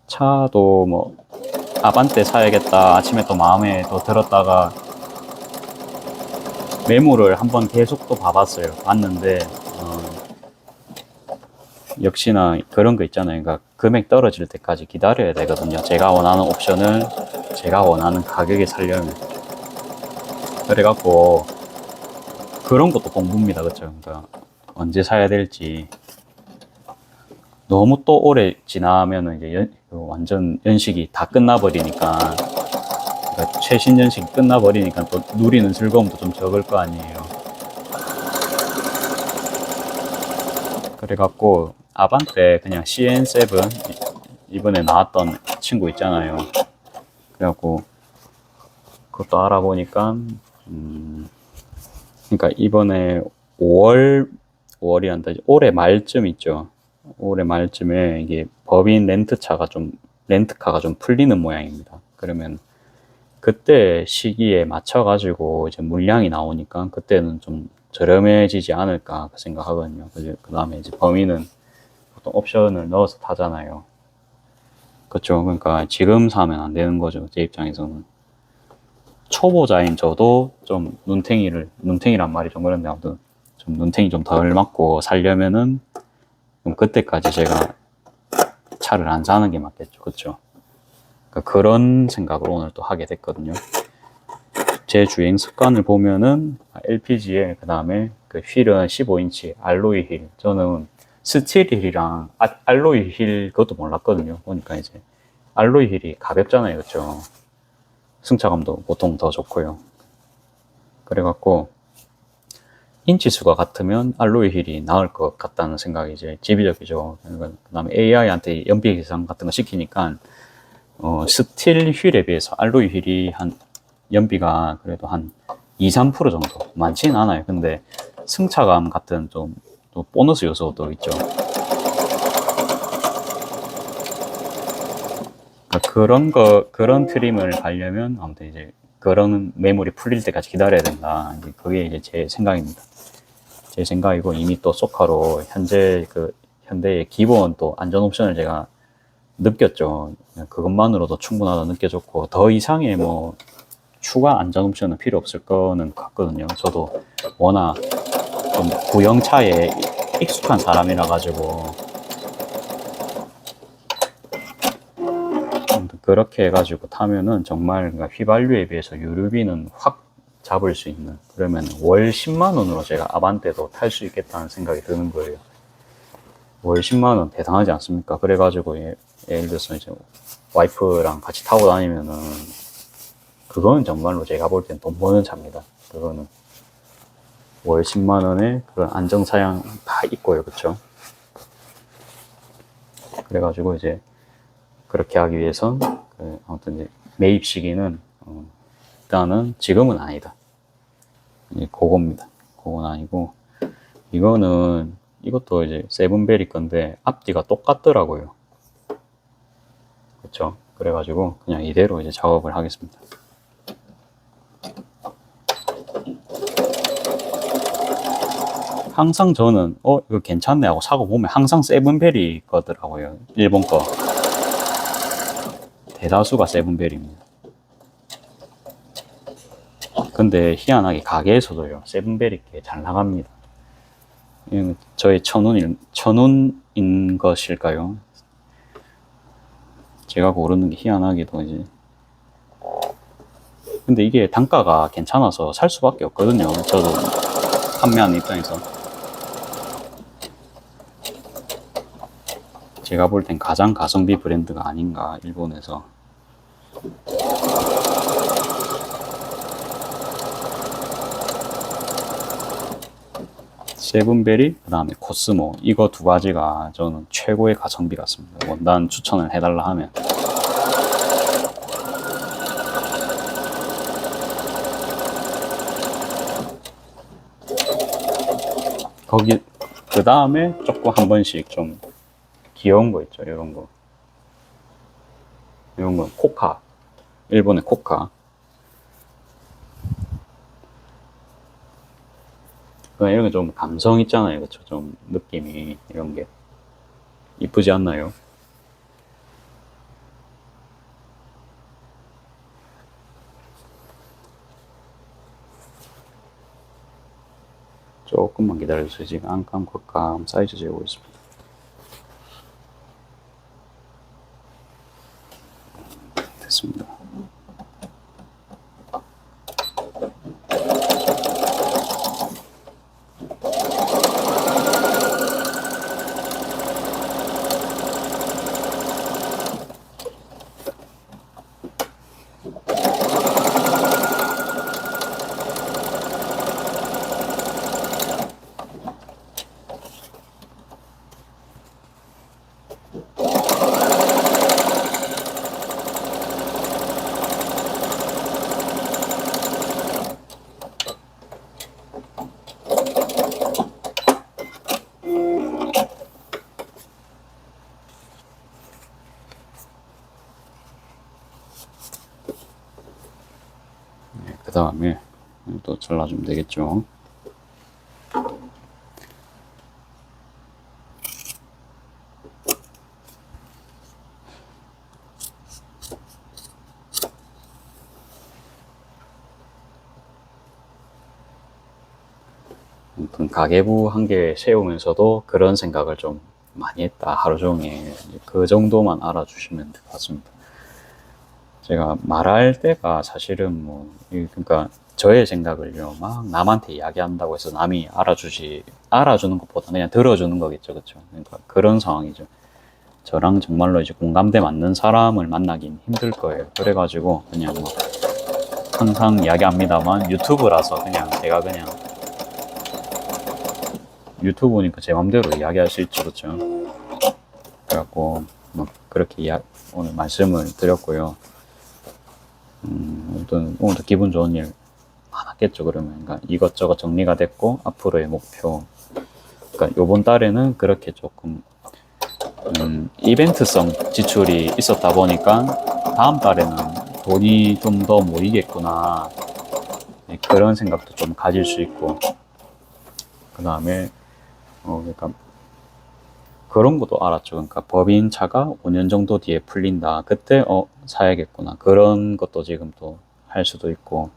차도 뭐 아반떼 사야겠다 아침에 또 마음에 또 들었다가 매물을 한번 계속 또 봐봤어요. 봤는데 역시나 그런 거 있잖아요. 그러니까 금액 떨어질 때까지 기다려야 되거든요. 제가 원하는 옵션을 제가 원하는 가격에 살려면. 그래갖고 그런 것도 공부입니다. 그렇죠? 그러니까 언제 사야 될지. 너무 또 오래 지나면 이제 완전 연식이 다 끝나버리니까 그러니까 최신 연식이 끝나버리니까 또 누리는 즐거움도 좀 적을 거 아니에요. 그래갖고 아반떼 그냥 CN7 이번에 나왔던 친구 있잖아요. 그래갖고 그것도 알아보니까 그러니까 이번에 5월이 한다. 올해 말쯤 있죠. 올해 말쯤에 이게 법인 렌트카가 좀 풀리는 모양입니다. 그러면 그때 시기에 맞춰가지고 이제 물량이 나오니까 그때는 좀 저렴해지지 않을까 생각하거든요. 그 다음에 이제 범인은 보통 옵션을 넣어서 타잖아요. 그렇죠. 그러니까 지금 사면 안 되는 거죠. 제 입장에서는. 초보자인 저도 좀 눈탱이란 말이 좀 그런데 아무튼 좀 눈탱이 좀 덜 맞고 살려면은 좀 그때까지 제가 차를 안 사는 게 맞겠죠. 그렇죠. 그러니까 그런 생각을 오늘 또 하게 됐거든요. 제 주행 습관을 보면은 LPG에 그 다음에 그 휠은 15인치 알로이 휠. 저는 스틸 휠이랑 알로이 휠 그것도 몰랐거든요. 보니까 이제 알로이 휠이 가볍잖아요. 그렇죠. 승차감도 보통 더 좋고요. 그래갖고 인치 수가 같으면 알로이 휠이 나을 것 같다는 생각이 이제 지비적이죠. 그 다음에 AI한테 연비 계산 같은 거 시키니까 스틸 휠에 비해서 알로이 휠이 한 연비가 그래도 한 2, 3% 정도 많지는 않아요. 근데 승차감 같은 좀 또 보너스 요소도 있죠. 그런 트림을 가려면 아무튼 이제 그런 매물이 풀릴 때까지 기다려야 된다. 이제 그게 이제 제 생각입니다. 제 생각이고, 이미 또 소카로 현대의 기본 또 안전 옵션을 제가 느꼈죠. 그것만으로도 충분하다 느껴졌고, 더 이상의 뭐 추가 안전 옵션은 필요 없을 거는 같거든요. 저도 워낙 좀 구형차에 익숙한 사람이라 가지고 그렇게 해가지고 타면은 정말 휘발유에 비해서 유류비는 확 잡을 수 있는, 그러면 월 10만 원으로 제가 아반떼도 탈 수 있겠다는 생각이 드는 거예요. 월 10만 원 대단하지 않습니까? 그래가지고 예를 들어서 이제 와이프랑 같이 타고 다니면은 그거는 정말로 제가 볼 땐 돈 버는 차입니다. 그거는 월 10만 원에 그런 안정사양 다 있고요, 그쵸? 그래가지고 이제 그렇게 하기 위해선 아무튼 이제 매입 시기는 일단은 지금은 아니다. 그겁니다. 그건 아니고, 이것도 이제 세븐베리 건데 앞뒤가 똑같더라고요. 그쵸? 그래가지고 그냥 이대로 이제 작업을 하겠습니다. 항상 저는 이거 괜찮네 하고 사고 보면 항상 세븐베리 거더라고요. 일본 거 대다수가 세븐베리입니다. 근데 희한하게 가게에서도요, 세븐베리 게 잘 나갑니다. 저의 천운인 것일까요? 제가 고르는 게 희한하게도 이제. 근데 이게 단가가 괜찮아서 살 수밖에 없거든요. 저도 판매하는 입장에서. 제가 볼 땐 가장 가성비 브랜드가 아닌가, 일본에서. 세븐베리, 그 다음에 코스모, 이거 두 가지가 저는 최고의 가성비 같습니다. 원단 추천을 해달라 하면. 그 다음에 조금 한 번씩 좀 귀여운 거 있죠. 이런 거. 이런 건 코카. 일본의 코카. 이런 게 좀 감성 있잖아요. 그쵸? 좀 느낌이, 이런 게. 이쁘지 않나요? 조금만 기다려주세요. 지금 안감, 겉감 사이즈 재고 있습니다. 됐습니다. 그 다음에 또 잘라주면 되겠죠. 아무튼 가계부 한 개 세우면서도 그런 생각을 좀 많이 했다. 하루 종일. 그 정도만 알아주시면 될 것 같습니다. 제가 말할 때가 사실은 그러니까 저의 생각을요, 막 남한테 이야기한다고 해서 남이 알아주는 것보다 그냥 들어주는 거겠죠. 그쵸? 그러니까 그런 상황이죠. 저랑 정말로 이제 공감대 맞는 사람을 만나긴 힘들 거예요. 그래가지고 그냥 항상 이야기합니다만 유튜브라서 그냥 제가 그냥 유튜브니까 제 맘대로 이야기할 수 있죠, 그렇죠? 그래갖고 뭐 그렇게 오늘 말씀을 드렸고요. 아무튼 오늘도 기분 좋은 일 많았겠죠. 그러면 그러니까 이것저것 정리가 됐고 앞으로의 목표. 그러니까 요번 달에는 그렇게 조금 이벤트성 지출이 있었다 보니까 다음 달에는 돈이 좀 더 모이겠구나. 네, 그런 생각도 좀 가질 수 있고 그 다음에 그러니까 그런 것도 알았죠. 그러니까 법인차가 5년 정도 뒤에 풀린다. 그때 사야겠구나. 그런 것도 지금 또 할 수도 있고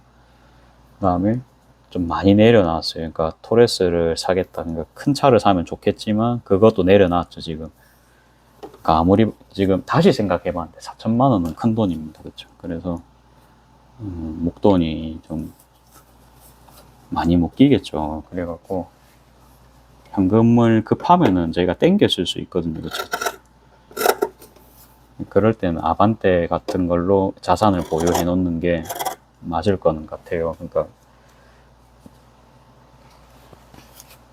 그 다음에 좀 많이 내려놨어요. 그러니까 토레스를 사겠다. 그러니까 큰 차를 사면 좋겠지만 그것도 내려놨죠 지금. 그러니까 아무리 지금 다시 생각해봤는데 4천만 원은 큰 돈입니다. 그렇죠? 그래서 목돈이 좀 많이 못 끼겠죠. 그래갖고 현금을 급하면은 저희가 땡겨 쓸 수 있거든요. 그렇죠? 그럴 때는 아반떼 같은 걸로 자산을 보유해 놓는 게 맞을 거는 같아요. 그러니까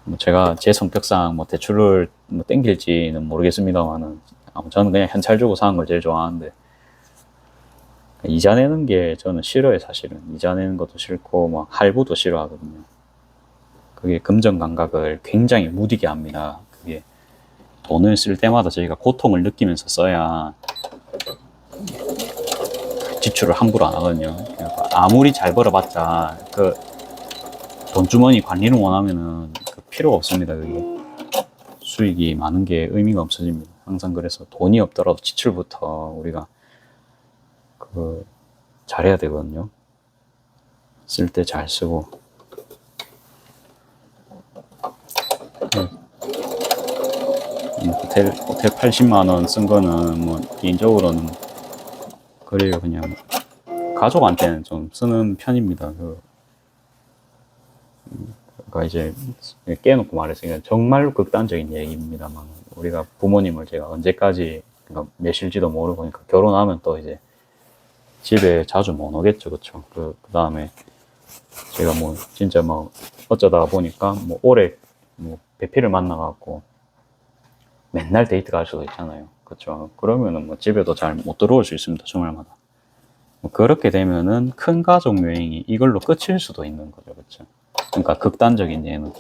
뭐 제가 제 성격상 뭐 대출을 뭐 땡길지는 모르겠습니다만은 저는 그냥 현찰 주고 사는 걸 제일 좋아하는데 이자 내는 게 저는 싫어요. 사실은 이자 내는 것도 싫고 막 할부도 싫어하거든요. 그게 금전 감각을 굉장히 무디게 합니다. 그게 돈을 쓸 때마다 저희가 고통을 느끼면서 써야 지출을 함부로 안 하거든요. 그러니까 아무리 잘 벌어봤자 그 돈주머니 관리를 원하면은 그 필요가 없습니다. 그게 수익이 많은 게 의미가 없어집니다. 항상 그래서 돈이 없더라도 지출부터 우리가 그 잘해야 되거든요. 쓸 때 잘 쓰고. 호텔 80만 원 쓴 거는 뭐 개인적으로는 그래요. 그냥 가족한테는 좀 쓰는 편입니다. 그러니까 이제 깨놓고 말했으니까 정말로 극단적인 얘기입니다만 우리가 부모님을 제가 언제까지 그러니까 몇일지도 모르고 그러니까 결혼하면 또 이제 집에 자주 못 오겠죠. 그쵸? 그 다음에 제가 뭐 진짜 뭐 어쩌다 보니까 뭐 올해 뭐 배필을 만나갖고 맨날 데이트 갈 수도 있잖아요. 그쵸? 그러면은 뭐 집에도 잘 못 들어올 수 있습니다. 주말마다. 뭐 그렇게 되면은 큰 가족 여행이 이걸로 끝일 수도 있는 거죠. 그쵸? 그러니까 극단적인 예는.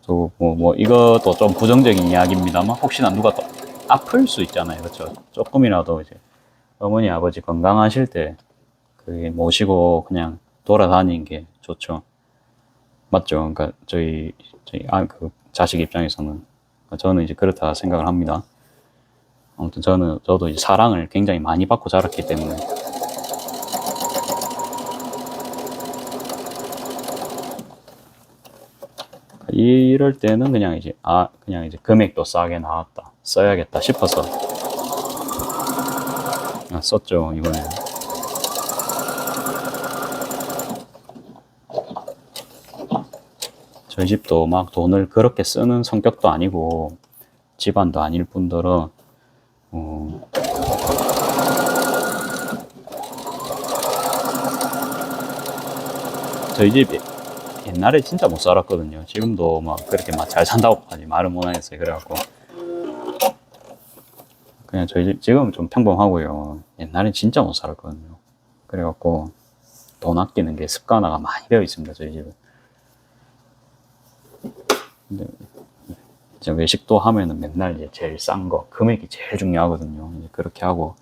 또 뭐 이것도 좀 부정적인 이야기입니다만 혹시나 누가 또 아플 수 있잖아요. 그렇죠? 조금이라도 이제 어머니 아버지 건강하실 때 그게 모시고 그냥 돌아다니는 게 좋죠. 맞죠? 그러니까 저희 그 자식 입장에서는 저는 이제 그렇다 생각을 합니다. 아무튼 저도 이제 사랑을 굉장히 많이 받고 자랐기 때문에 이럴 때는 그냥 이제 금액도 싸게 나왔다 써야겠다 싶어서 썼죠. 이번에 저희 집도 막 돈을 그렇게 쓰는 성격도 아니고 집안도 아닐 뿐더러 저희 집이 옛날에 진짜 못 살았거든요. 지금도 막 그렇게 막 잘 산다고까지 말은 못 하겠어요. 그래갖고 그냥 저희 집 지금 좀 평범하고요. 옛날에 진짜 못 살았거든요. 그래갖고 돈 아끼는 게 습관화가 많이 되어 있습니다. 저희 집은. 근데 이제 외식도 하면은 맨날 이제 제일 싼 거, 금액이 제일 중요하거든요. 이제 그렇게 하고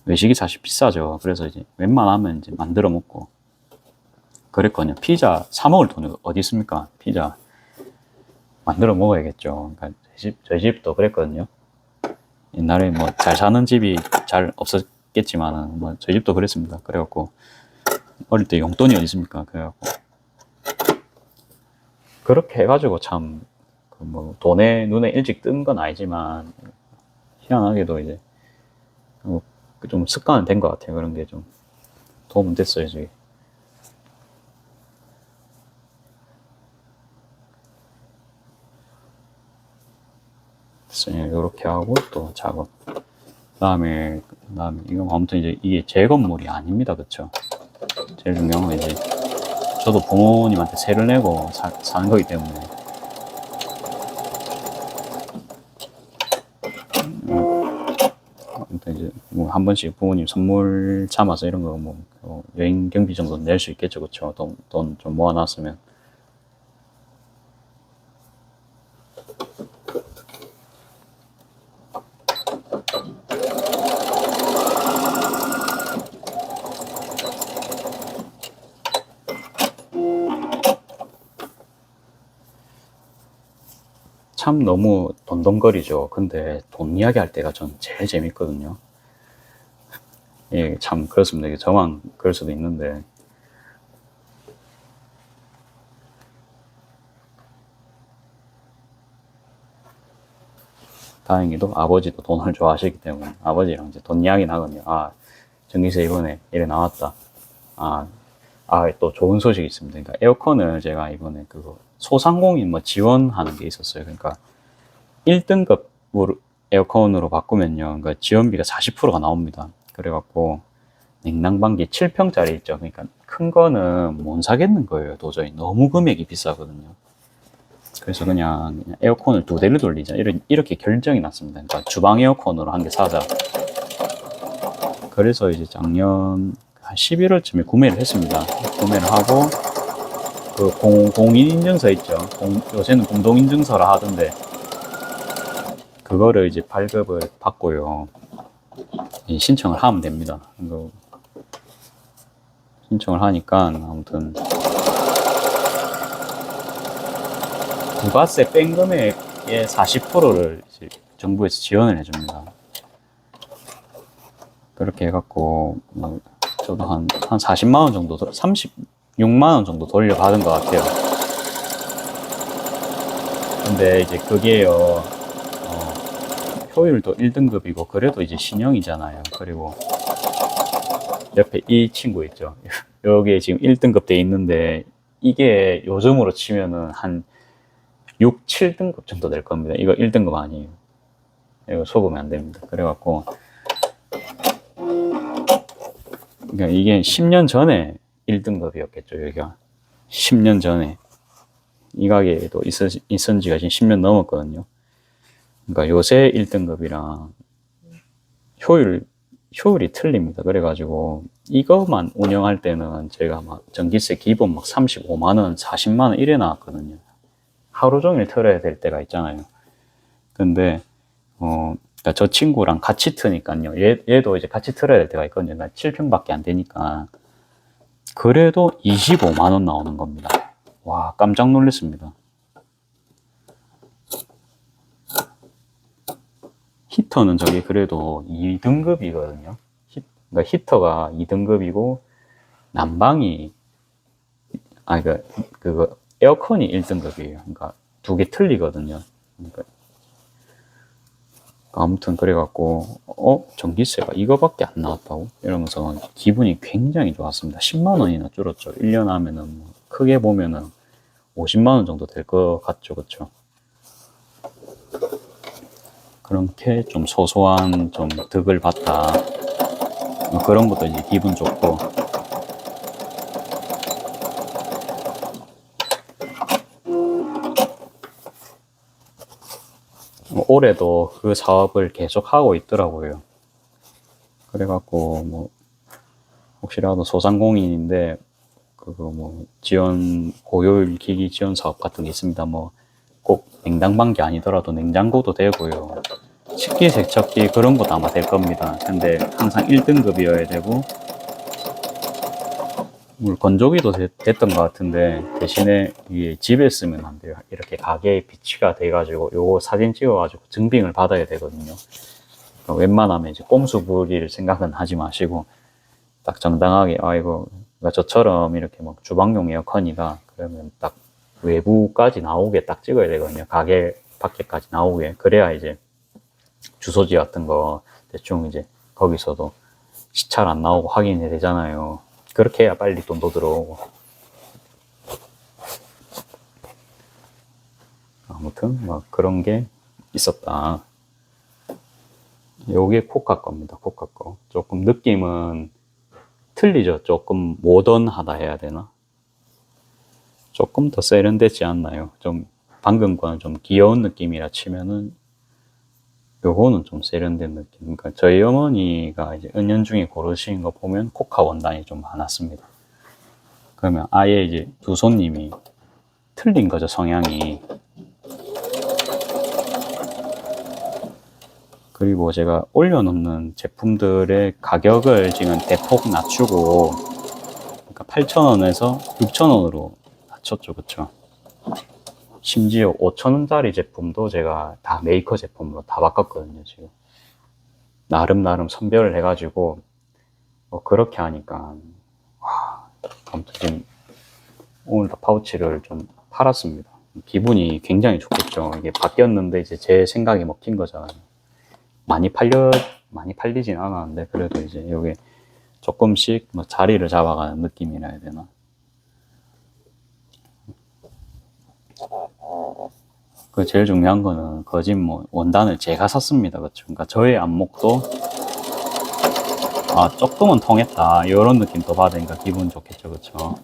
외식이 사실 비싸죠. 그래서 이제 웬만하면 이제 만들어 먹고 그랬거든요. 피자 사 먹을 돈이 어디 있습니까? 피자 만들어 먹어야겠죠. 그러니까 저희 집도 그랬거든요. 옛날에 뭐 잘 사는 집이 잘 없었겠지만은 뭐 저희 집도 그랬습니다. 그래갖고 어릴 때 용돈이 어디 있습니까? 그래갖고 그렇게 해가지고 참 뭐 돈에 눈에 일찍 뜬 건 아니지만 희한하게도 이제 좀 습관은 된 것 같아요. 그런 게 좀 도움은 됐어요. 저기. 이렇게 하고 또 작업. 그다음에 이거 아무튼 이제 이게 제 건물이 아닙니다. 그쵸? 제일 중요한 건 이제 저도 부모님한테 세를 내고 사는 거기 때문에 아무튼 이제 뭐 한 번씩 부모님 선물 참아서 이런 거 뭐 여행 경비 정도 낼 수 있겠죠. 그쵸? 돈 좀 모아놨으면. 참 너무 돈돈거리죠. 근데 돈 이야기 할 때가 전 제일 재밌거든요. 예, 참 그렇습니다. 이게 저만 그럴 수도 있는데 다행히도 아버지도 돈을 좋아하시기 때문에 아버지랑 이제 돈 이야기 나거든요. 아, 전기세 이번에 이래 나왔다. 아, 또 좋은 소식이 있습니다. 그러니까 에어컨을 제가 이번에 그거 소상공인 뭐 지원하는 게 있었어요. 그러니까 1등급 에어컨으로 바꾸면요. 그러니까 지원비가 40%가 나옵니다. 그래갖고 냉난방기 7평짜리 있죠. 그러니까 큰 거는 못 사겠는 거예요. 도저히 너무 금액이 비싸거든요. 그래서 그냥 에어컨을 2대를 돌리자 이렇게 결정이 났습니다. 그러니까 주방 에어컨으로 한 개 사자. 그래서 이제 작년 한 11월쯤에 구매를 했습니다. 구매를 하고 그 공인인증서 있죠. 요새는 공동인증서라 하던데 그거를 이제 발급을 받고요. 신청을 하면 됩니다. 신청을 하니까 아무튼 부가세 뺀 금액의 40%를 이제 정부에서 지원을 해줍니다. 그렇게 해갖고 뭐 저도 한 40만 원 정도, 36만 원 정도 돌려받은 것 같아요. 근데 이제 그게요, 효율도 1등급이고 그래도 이제 신형이잖아요. 그리고 옆에 이 친구 있죠. 여기에 지금 1등급 돼 있는데 이게 요즘으로 치면은 한 6, 7등급 정도 될 겁니다. 이거 1등급 아니에요. 이거 속으면 안 됩니다. 그래갖고 그러니까 이게 10년 전에 1등급이었겠죠. 여기가 10년 전에 이 가게에도 있은 지가 지금 10년 넘었거든요. 그러니까 요새 1등급이랑 효율이 틀립니다. 그래가지고 이것만 운영할 때는 제가 막 전기세 기본 막 35만원, 40만원 이래 나왔거든요. 하루 종일 틀어야 될 때가 있잖아요. 근데 그러니까 저 친구랑 같이 트니까요. 얘도 이제 같이 틀어야 될 때가 있거든요. 그러니까 7평밖에 안 되니까 그래도 25만원 나오는 겁니다. 와, 깜짝 놀랐습니다. 히터는 저게 그래도 2등급이거든요. 그러니까 히터가 2등급이고 난방이 그거 에어컨이 1등급이에요. 그러니까 두 개 틀리거든요. 그러니까 아무튼 그래갖고 전기세가 이거밖에 안 나왔다고 이러면서 기분이 굉장히 좋았습니다. 10만 원이나 줄었죠. 1년 하면은 뭐 크게 보면은 50만 원 정도 될 것 같죠, 그렇죠? 그렇게 좀 소소한 좀 득을 봤다. 뭐 그런 것도 이제 기분 좋고. 올해도 그 사업을 계속 하고 있더라고요. 그래갖고 뭐 혹시라도 소상공인인데 그거 뭐 지원 고효율 기기 지원 사업 같은 게 있습니다. 뭐 꼭 냉난방기 아니더라도 냉장고도 되고요. 식기 세척기 그런 것도 아마 될 겁니다. 근데 항상 1등급이어야 되고 물 건조기도 됐던 것 같은데 대신에 이게 집에 쓰면 안 돼요. 이렇게 가게에 비치가 돼가지고 요거 사진 찍어가지고 증빙을 받아야 되거든요. 그러니까 웬만하면 이제 꼼수 부릴 생각은 하지 마시고 딱 정당하게 이거 그러니까 저처럼 이렇게 막 주방용 에어컨이다 그러면 딱 외부까지 나오게 딱 찍어야 되거든요. 가게 밖에까지 나오게. 그래야 이제 주소지 같은 거 대충 이제 거기서도 시찰 안 나오고 확인이 되잖아요. 그렇게 해야 빨리 돈도 들어오고. 아무튼 막 그런 게 있었다. 요게 코카 겁니다. 코카 거. 조금 느낌은 틀리죠. 조금 모던하다 해야 되나? 조금 더 세련되지 않나요? 좀 방금 거는 좀 귀여운 느낌이라 치면은 요거는 좀 세련된 느낌. 그러니까 저희 어머니가 이제 은연중에 고르시는 거 보면 코카 원단이 좀 많았습니다. 그러면 아예 이제 두 손님이 틀린 거죠, 성향이. 그리고 제가 올려놓는 제품들의 가격을 지금 대폭 낮추고, 그러니까 8,000원에서 6,000원으로 낮췄죠, 그쵸? 심지어 5,000원짜리 제품도 제가 다 메이커 제품으로 다 바꿨거든요, 지금. 나름 선별을 해가지고, 그렇게 하니까, 와, 아무튼 지금 오늘 다 파우치를 좀 팔았습니다. 기분이 굉장히 좋겠죠. 이게 바뀌었는데 이제 제 생각이 먹힌 거잖아요. 많이 팔리진 않았는데, 그래도 이제 여기 조금씩 뭐 자리를 잡아가는 느낌이라 해야 되나. 그 제일 중요한 거는 거진 뭐 원단을 제가 샀습니다. 그렇죠. 그러니까 저의 안목도 아, 조금은 통했다. 이런 느낌도 받으니까 기분 좋겠죠. 그렇죠.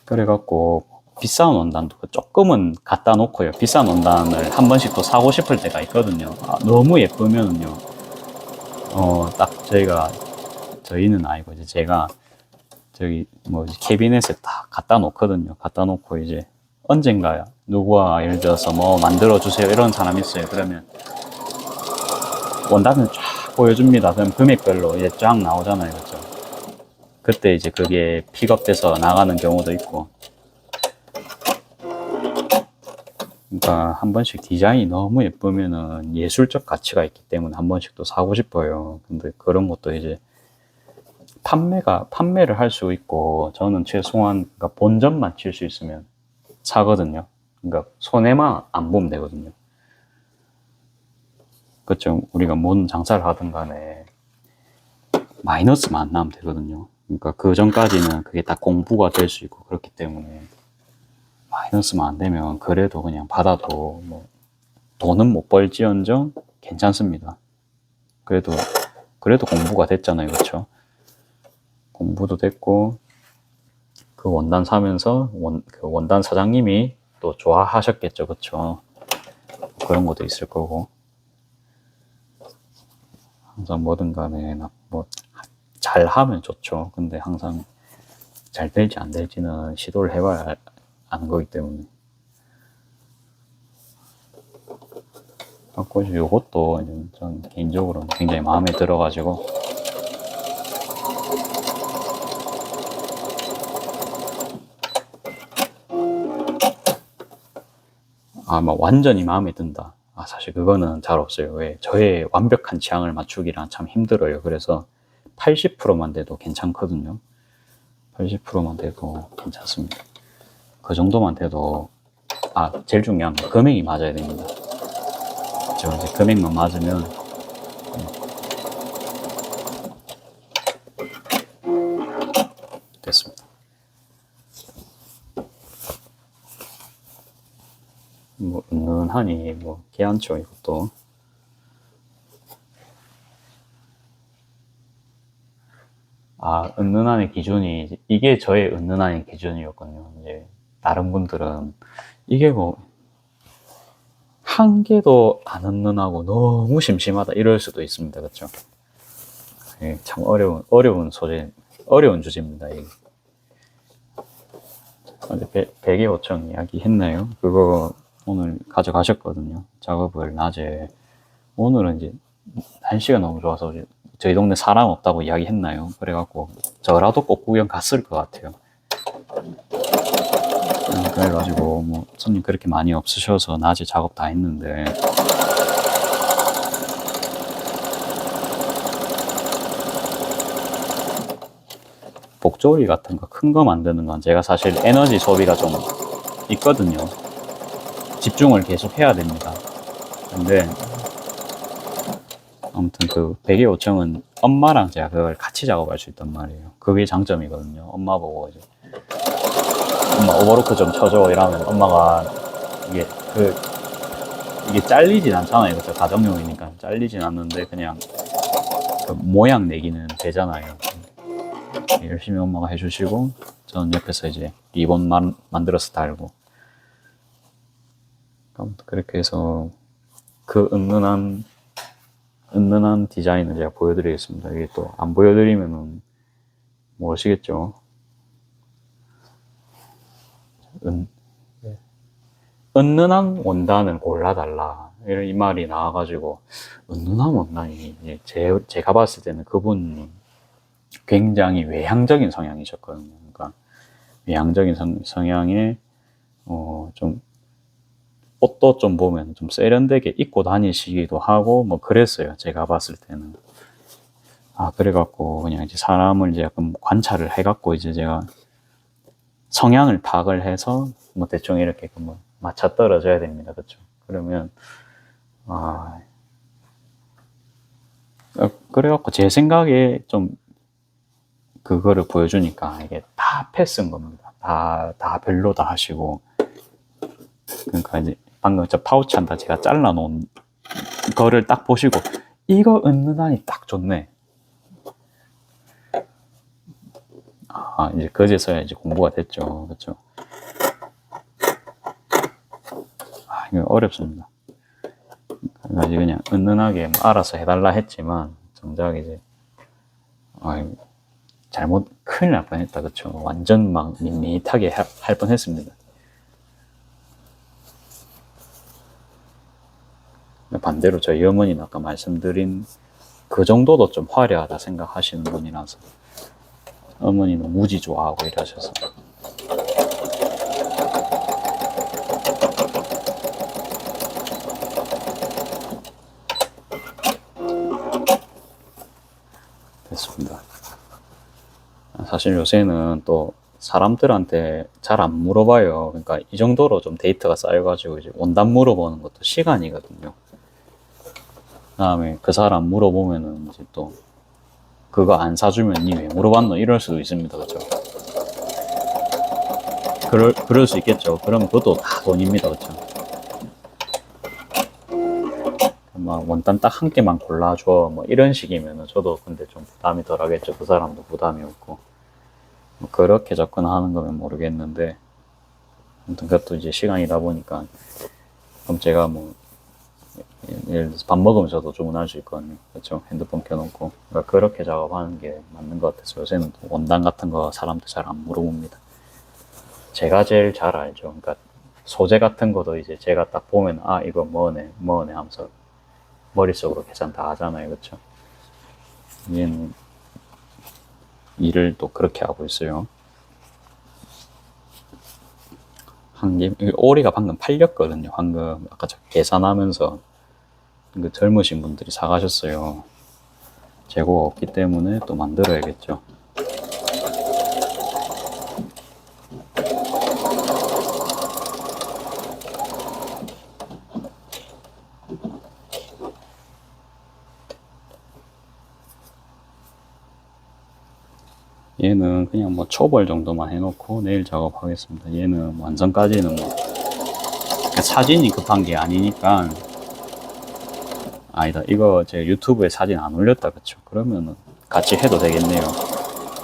그래갖고 비싼 원단도 조금은 갖다 놓고요. 비싼 원단을 한 번씩 또 사고 싶을 때가 있거든요. 아, 너무 예쁘면은요. 딱 저희는 아니고 이제 제가 저기 뭐 캐비넷에 딱 갖다 놓거든요. 갖다 놓고 이제 언젠가 누구와 예를 들어서 뭐 만들어 주세요 이런 사람 있어요. 그러면 원단을 쫙 보여줍니다. 그럼 금액별로 이제 쫙 나오잖아요. 그렇죠? 그때 이제 그게 픽업돼서 나가는 경우도 있고. 그러니까 한 번씩 디자인이 너무 예쁘면은 예술적 가치가 있기 때문에 한 번씩 또 사고 싶어요. 근데 그런 것도 이제 판매를 할 수 있고, 저는 최소한 그러니까 본점만 칠 수 있으면 사거든요. 그러니까 손해만 안 보면 되거든요. 그렇죠. 우리가 뭔 장사를 하든 간에 마이너스만 안 나면 되거든요. 그러니까 그 전까지는 그게 다 공부가 될 수 있고 그렇기 때문에 마이너스만 안 되면 그래도 그냥 받아도 뭐 돈은 못 벌지언정 괜찮습니다. 그래도 공부가 됐잖아요. 그렇죠? 공부도 됐고, 그 원단 사면서 그 원단 사장님이 또 좋아하셨겠죠. 그쵸? 그런 것도 있을 거고. 항상 뭐든 간에 뭐 잘하면 좋죠. 근데 항상 잘 될지 안 될지는 시도를 해봐야 아는 거기 때문에. 갖고 이것도 전 개인적으로 굉장히 마음에 들어가지고 막 완전히 마음에 든다. 사실 그거는 잘 없어요. 왜? 저의 완벽한 취향을 맞추기란 참 힘들어요. 그래서 80%만 돼도 괜찮거든요. 80%만 돼도 괜찮습니다. 그 정도만 돼도, 제일 중요한 건 금액이 맞아야 됩니다. 저 이제 금액만 맞으면, 됐습니다. 뭐, 은은하니, 뭐, 괜찮죠, 이것도. 은은한의 기준이, 이게 저의 은은한의 기준이었거든요. 이제, 다른 분들은, 이게 뭐, 한 개도 안 은은하고 너무 심심하다, 이럴 수도 있습니다. 그쵸? 참 어려운 주제입니다, 이게. 베개 5천 이야기 했나요? 그거 오늘 가져가셨거든요. 작업을 낮에. 오늘은 이제 날씨가 너무 좋아서 저희 동네 사람 없다고 이야기 했나요? 그래갖고 저라도 꼭 구경 갔을 것 같아요. 그래가지고 뭐 손님 그렇게 많이 없으셔서 낮에 작업 다 했는데 복조리 같은 거 큰 거 만드는 건 제가 사실 에너지 소비가 좀 있거든요. 집중을 계속 해야 됩니다. 근데 아무튼 그 베개 5층은 엄마랑 제가 그걸 같이 작업할 수 있단 말이에요. 그게 장점이거든요. 엄마 보고 이제 엄마 오버로크 좀 쳐줘 이러면 엄마가 이게 이게 잘리진 않잖아요. 그렇죠? 가정용이니까 잘리진 않는데 그냥 그 모양 내기는 되잖아요. 열심히 엄마가 해주시고 저는 옆에서 이제 리본 만들어서 달고, 그렇게 해서 그 은은한 디자인을 제가 보여드리겠습니다. 이게 또 안 보여드리면은 모르시겠죠. 은은한 원단을 골라달라, 이 말이 나와가지고, 은은한 원단이 제가 봤을 때는 그분이 굉장히 외향적인 성향이셨거든요. 그러니까 외향적인 성향에 좀 옷도 좀 보면 좀 세련되게 입고 다니시기도 하고 뭐 그랬어요. 제가 봤을 때는. 그래갖고 그냥 이제 사람을 이제 약간 관찰을 해갖고 이제 제가 성향을 파악을 해서 뭐 대충 이렇게 뭐 맞춰 떨어져야 됩니다. 그렇죠? 그러면 그래갖고 제 생각에 좀 그거를 보여주니까 이게 다 패스인 겁니다. 다 별로다 하시고. 그러니까 이제 방금 저 파우치 한다 제가 잘라놓은 거를 딱 보시고 이거 은은하니 딱 좋네. 이제 그제서야 이제 공부가 됐죠. 그렇죠? 이거 어렵습니다. 그래가지고 그냥 은은하게 뭐 알아서 해달라 했지만 정작 이제 잘못 큰일 날 뻔했다. 그렇죠? 완전 막 밋밋하게 할 뻔했습니다. 반대로 저희 어머니는 아까 말씀드린 그 정도도 좀 화려하다 생각하시는 분이라서, 어머니는 무지 좋아하고 이러셔서. 됐습니다. 사실 요새는 또 사람들한테 잘 안 물어봐요. 그러니까 이 정도로 좀 데이터가 쌓여가지고 이제 원단 물어보는 것도 시간이거든요. 그다음에 그 사람 물어보면은 이제 또 그거 안 사주면 니 왜 물어봤노? 이럴 수도 있습니다. 그렇죠? 그럴 수 있겠죠. 그러면 그것도 다 돈입니다. 그렇죠? 막 원단 딱 한 개만 골라줘 뭐 이런 식이면은 저도 근데 좀 부담이 덜 하겠죠. 그 사람도 부담이 없고. 뭐 그렇게 접근하는 거면 모르겠는데, 아무튼 그것도 이제 시간이다 보니까. 그럼 제가 뭐 예를 들어서 밥 먹으면 저도 주문할 수 있거든요. 그렇죠? 핸드폰 켜놓고. 그러니까 그렇게 작업하는 게 맞는 것 같아서 요새는 원단 같은 거 사람들 잘 안 물어봅니다. 제가 제일 잘 알죠. 그러니까 소재 같은 것도 이제 제가 딱 보면 이거 뭐네 하면서 머릿속으로 계산 다 하잖아요. 그렇죠? 얘는 일을 또 그렇게 하고 있어요. 오리가 방금 팔렸거든요. 방금 아까 저 계산하면서 그 젊으신 분들이 사가셨어요. 재고가 없기 때문에 또 만들어야겠죠. 얘는 그냥 뭐 초벌 정도만 해놓고 내일 작업하겠습니다. 얘는 완성까지는 뭐 사진이 급한 게 아니니까. 아니다, 이거 제 유튜브에 사진 안 올렸다. 그쵸? 그러면은 같이 해도 되겠네요.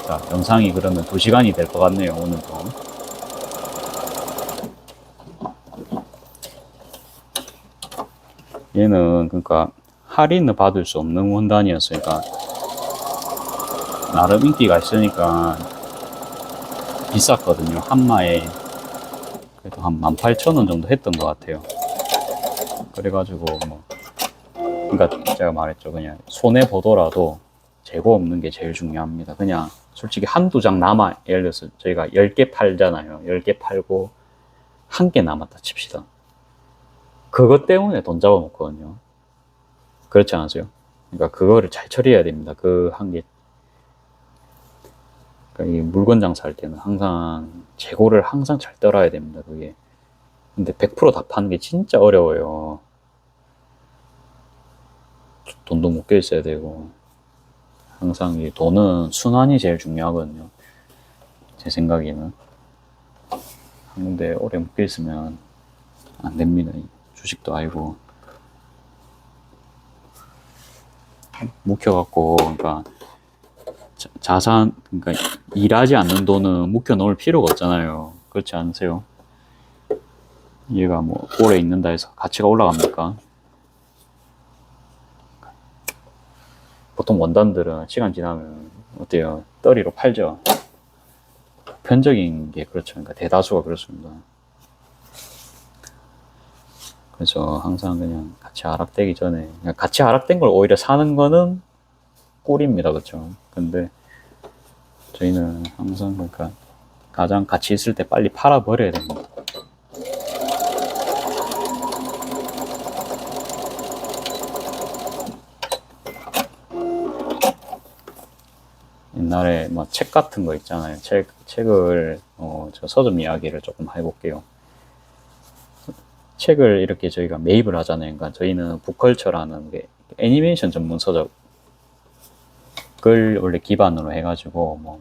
자, 영상이 그러면 2시간이 될 것 같네요. 오늘도. 얘는 그러니까 할인을 받을 수 없는 원단이었으니까 나름 인기가 있으니까 비쌌거든요. 한마에 그래도 한 18,000원 정도 했던 것 같아요. 그래가지고 뭐 그러니까 제가 말했죠. 그냥 손해 보더라도 재고 없는 게 제일 중요합니다. 그냥 솔직히 한두 장 남아, 예를 들어서 저희가 10개 팔잖아요. 10개 팔고 1개 남았다 칩시다. 그것 때문에 돈 잡아먹거든요. 그렇지 않으세요? 그러니까 그거를 잘 처리해야 됩니다. 그 한 개. 그러니까 이 물건 장사할 때는 항상 재고를 항상 잘 떨어야 됩니다. 그게. 근데 100% 다 파는 게 진짜 어려워요. 돈도 묶여 있어야 되고. 항상 이 돈은 순환이 제일 중요하거든요. 제 생각에는. 한 군데 오래 묶여 있으면 안 됩니다. 주식도 아니고. 묵혀갖고, 그러니까, 자산, 그러니까, 일하지 않는 돈은 묵혀 놓을 필요가 없잖아요. 그렇지 않으세요? 얘가 뭐, 오래 있는다 해서 가치가 올라갑니까? 보통 원단들은 시간 지나면, 어때요? 떨이로 팔죠? 보편적인 게 그렇죠. 그러니까 대다수가 그렇습니다. 그래서 항상 그냥 같이 하락되기 전에 그냥 같이 하락된 걸 오히려 사는 거는 꿀입니다. 그렇죠? 근데 저희는 항상 그러니까 가장 가치 있을 때 빨리 팔아 버려야 됩니다. 옛날에 막 책 같은 거 있잖아요. 책을 저 서점 이야기를 조금 해볼게요. 책을 이렇게 저희가 매입을 하잖아요. 그러니까 저희는 북컬처라는 게 애니메이션 전문 서적을 원래 기반으로 해가지고 뭐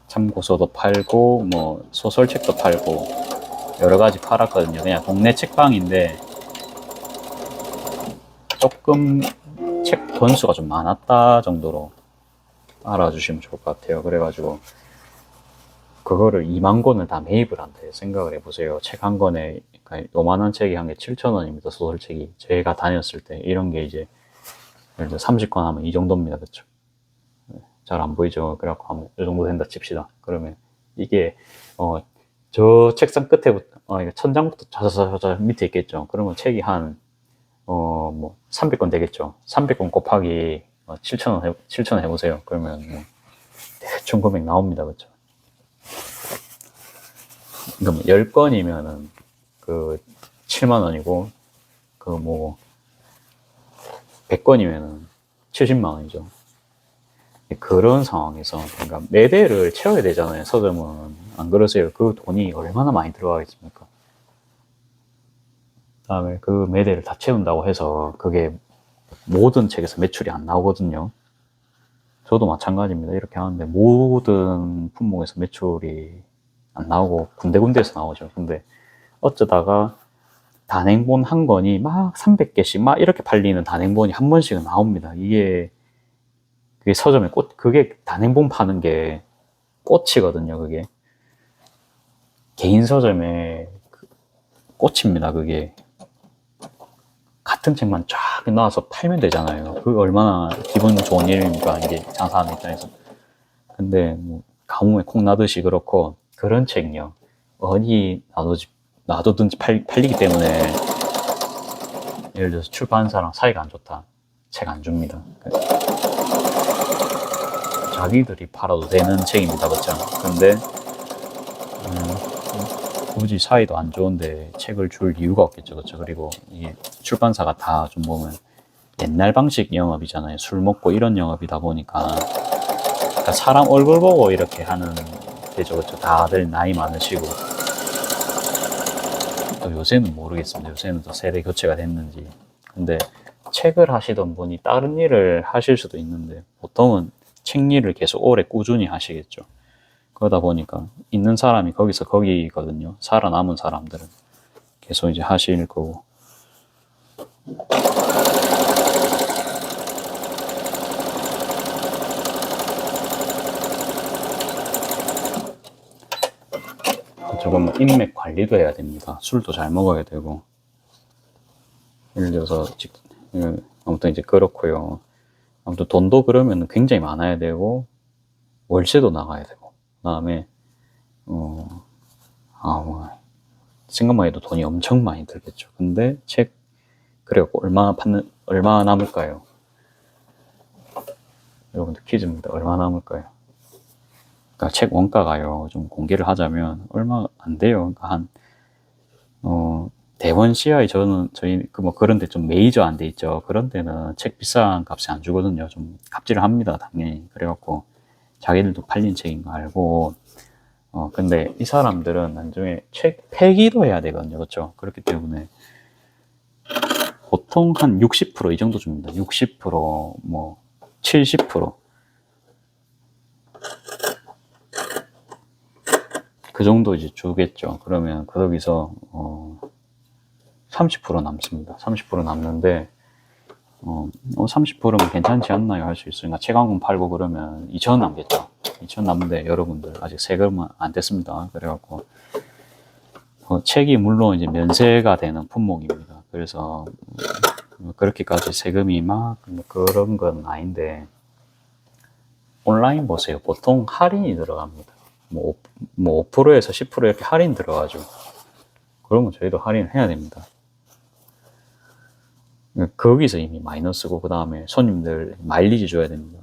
참고서도 팔고 뭐 소설책도 팔고 여러 가지 팔았거든요. 그냥 동네 책방인데 조금 책 권수가 좀 많았다 정도로 알아주시면 좋을 것 같아요. 그래가지고 그거를 2만 권을 다 매입을 한다 생각을 해보세요. 책 한 권에 그러니까 요만한 책이 한 개 7,000원입니다. 소설책이 제가 다녔을 때 이런 게 이제 예를 들어 30권 하면 이 정도입니다. 그렇죠? 잘 안 보이죠? 그래갖고 이 정도 된다 칩시다. 그러면 이게 저 책상 끝에부터 이거 천장부터 자자자자 밑에 있겠죠. 그러면 책이 한 뭐 300권 되겠죠. 300권 곱하기 7,000원 해보세요. 그러면 뭐 대충 금액 나옵니다. 그렇죠? 그럼 10건이면은 그 7만 원이고 그 뭐 100건이면은 70만 원이죠. 그런 상황에서 그러니까 매대를 채워야 되잖아요. 서점은 안 그러세요? 그 돈이 얼마나 많이 들어가겠습니까? 그다음에 그 매대를 다 채운다고 해서 그게 모든 책에서 매출이 안 나오거든요. 저도 마찬가지입니다. 이렇게 하는데 모든 품목에서 매출이 안 나오고 군데군데에서 나오죠. 근데 어쩌다가 단행본 한 권이 막 300개씩 막 이렇게 팔리는 단행본이 한 번씩은 나옵니다. 그게 서점의 그게 단행본 파는 게 꽃이거든요. 그게 개인 서점의 꽃입니다. 그게 같은 책만 쫙 나와서 팔면 되잖아요. 그게 얼마나 기분 좋은 일입니까? 이게 장사하는 입장에서. 근데 뭐 가뭄에 콩 나듯이 그렇고 그런 책요 어디 놔두든지 팔리기 때문에 예를 들어서 출판사랑 사이가 안 좋다. 책 안 줍니다. 자기들이 팔아도 되는 책입니다. 그렇죠? 근데 굳이 사이도 안 좋은데 책을 줄 이유가 없겠죠. 그렇죠? 그리고 이게 출판사가 다 좀 보면 옛날 방식 영업이잖아요. 술 먹고 이런 영업이다 보니까 그러니까 사람 얼굴 보고 이렇게 하는 데죠. 그렇죠? 다들 나이 많으시고 또 요새는 모르겠습니다. 요새는 또 세대 교체가 됐는지. 근데 책을 하시던 분이 다른 일을 하실 수도 있는데 보통은 책 일을 계속 오래 꾸준히 하시겠죠. 그러다 보니까 있는 사람이 거기서 거기거든요. 살아남은 사람들은 계속 이제 하실 거고. 조금 인맥 관리도 해야 됩니다. 술도 잘 먹어야 되고. 예를 들어서 아무튼 이제 그렇고요. 아무튼 돈도 그러면 굉장히 많아야 되고 월세도 나가야 되고 그다음에 뭐 생각만 해도 돈이 엄청 많이 들겠죠. 근데 책 그래갖고 얼마 남을까요? 여러분들 퀴즈입니다. 얼마 남을까요? 그러니까 책 원가가요. 좀 공개를 하자면 얼마 안 돼요. 그러니까 대원 CI 저희 뭐 그런 데 좀 메이저 안 돼 있죠. 그런 데는 책 비싼 값에 안 주거든요. 좀 갑질을 합니다. 당연히. 그래갖고 자기들도 팔린 책인 거 알고 근데 이 사람들은 나중에 책 폐기도 해야 되거든요. 그렇죠? 그렇기 때문에 보통 한 60% 이 정도 줍니다. 60%뭐 70%. 그 정도 이제 주겠죠. 그러면 거기서 30% 남습니다. 30% 남는데 30%면 괜찮지 않나요? 할 수 있으니까 책 한 권 팔고 그러면 2,000원 남겠죠. 2,000원 남는데 여러분들 아직 세금은 안 뗐습니다. 그래갖고 책이 물론 이제 면세가 되는 품목입니다. 그래서 그렇게까지 세금이 막 그런 건 아닌데 온라인 보세요. 보통 할인이 들어갑니다. 뭐 5%에서 10% 이렇게 할인 들어가죠. 그러면 저희도 할인을 해야 됩니다. 거기서 이미 마이너스고 그 다음에 손님들 마일리지 줘야 됩니다.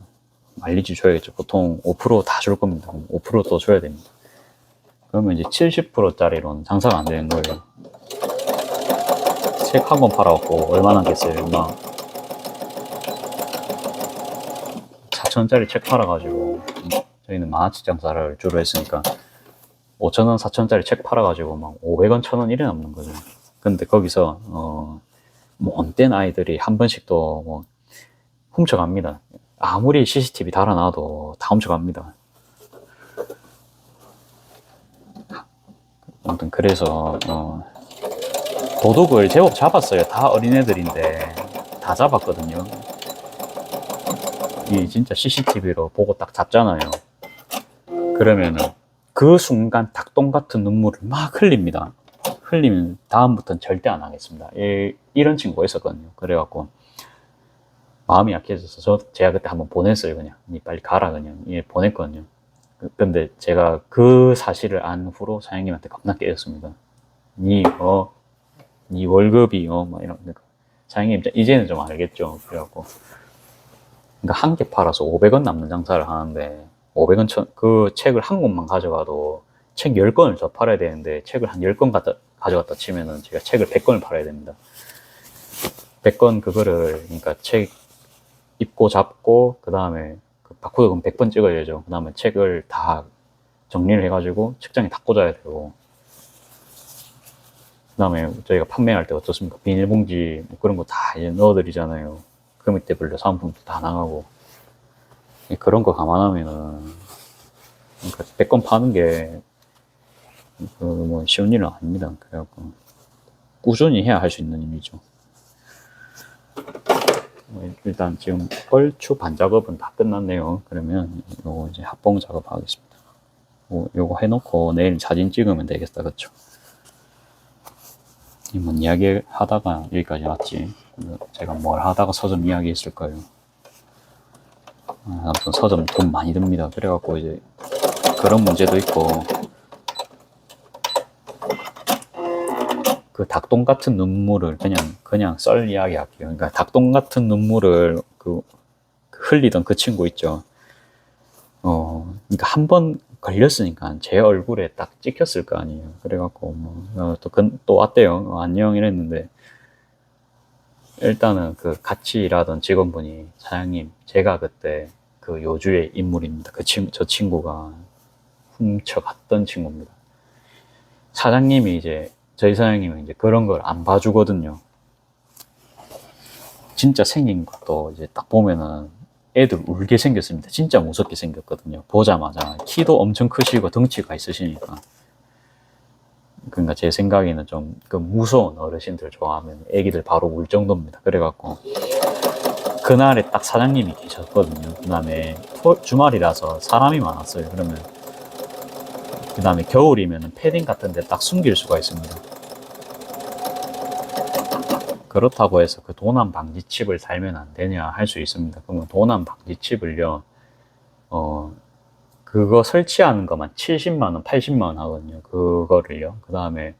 마일리지 줘야겠죠. 보통 5%다 줄 겁니다. 5%더 줘야 됩니다. 그러면 이제 70%짜리로는 장사가 안 되는 거예요. 책 한 권 팔아갖고 얼마 남겠어요? 막 4,000원짜리 책 팔아가지고 저희는 만화책 장사를 주로 했으니까 5,000원, 4,000원짜리 책 팔아가지고 막 500원, 1,000원 이래 남는 거죠. 근데 거기서 뭐 언뗀 아이들이 한 번씩 또 뭐 훔쳐갑니다. 아무리 CCTV 달아놔도 다 훔쳐갑니다. 아무튼 그래서 도둑을 제법 잡았어요. 다 어린애들인데 다 잡았거든요. 이 진짜 CCTV로 보고 딱 잡잖아요. 그러면은 그 순간 닭똥 같은 눈물을 막 흘립니다. 흘리면 다음부터는 절대 안 하겠습니다. 이런 친구가 있었거든요. 그래갖고 마음이 약해져서 제가 그때 한번 보냈어요. 그냥 니 빨리 가라 그냥 보냈거든요. 근데 제가 그 사실을 안 후로 사장님한테 겁나 깨졌습니다. 니 월급이 막 이런 사장님 이제는 좀 알겠죠. 그래갖고 그러니까 한 개 팔아서 500원 남는 장사를 하는데 500원 그 책을 한 권만 가져가도 책 10권을 더 팔아야 되는데 책을 한 10권 가져갔다 치면은 제가 책을 100권을 팔아야 됩니다. 100권 그거를 그러니까 책 입고 잡고 그 다음에 그 바코드 그럼 100번 찍어야죠. 그 다음에 책을 다 정리를 해가지고 책장에 다 꽂아야 되고 그 다음에 저희가 판매할 때 어떻습니까? 비닐봉지 뭐 그런 거 다 이제 넣어드리잖아요. 그 밑에 불려 사은품도 다 나가고 그런 거 감안하면은 그러니까 100권 파는 게 뭐 쉬운 일은 아닙니다. 그래갖고 꾸준히 해야 할 수 있는 일이죠. 일단 지금 얼추 반작업은 다 끝났네요. 그러면 요거 이제 합봉 작업하겠습니다. 요거 해놓고 내일 사진 찍으면 되겠다. 그쵸? 뭐 이야기 하다가 여기까지 왔지. 제가 뭘 하다가 서점 이야기 했을까요? 아무튼 서점 돈 많이 듭니다. 그래갖고 이제 그런 문제도 있고 그 닭똥 같은 눈물을 그냥 썰 이야기 할게요. 그러니까 닭똥 같은 눈물을 흘리던 그 친구 있죠. 그러니까 한 번 걸렸으니까 제 얼굴에 딱 찍혔을 거 아니에요. 그래갖고 또 왔대요. 안녕 이랬는데 일단은 그 같이 일하던 직원분이 사장님 제가 그때 그 요주의 인물입니다. 저 친구가 훔쳐갔던 친구입니다. 사장님이 이제 저희 사장님은 이제 그런 걸 안 봐주거든요. 진짜 생긴 것도 이제 딱 보면은 애들 울게 생겼습니다. 진짜 무섭게 생겼거든요. 보자마자 키도 엄청 크시고 덩치가 있으시니까. 그러니까 제 생각에는 좀 그 무서운 어르신들 좋아하면 애기들 바로 울 정도입니다. 그래갖고 그날에 딱 사장님이 계셨거든요. 그 다음에 주말이라서 사람이 많았어요. 그러면 그 다음에 겨울이면 패딩 같은 데 딱 숨길 수가 있습니다. 그렇다고 해서 그 도난 방지칩을 달면 안 되냐 할 수 있습니다. 그러면 도난 방지칩을요, 그거 설치하는 것만 70만원, 80만원 하거든요. 그거를요. 그 다음에,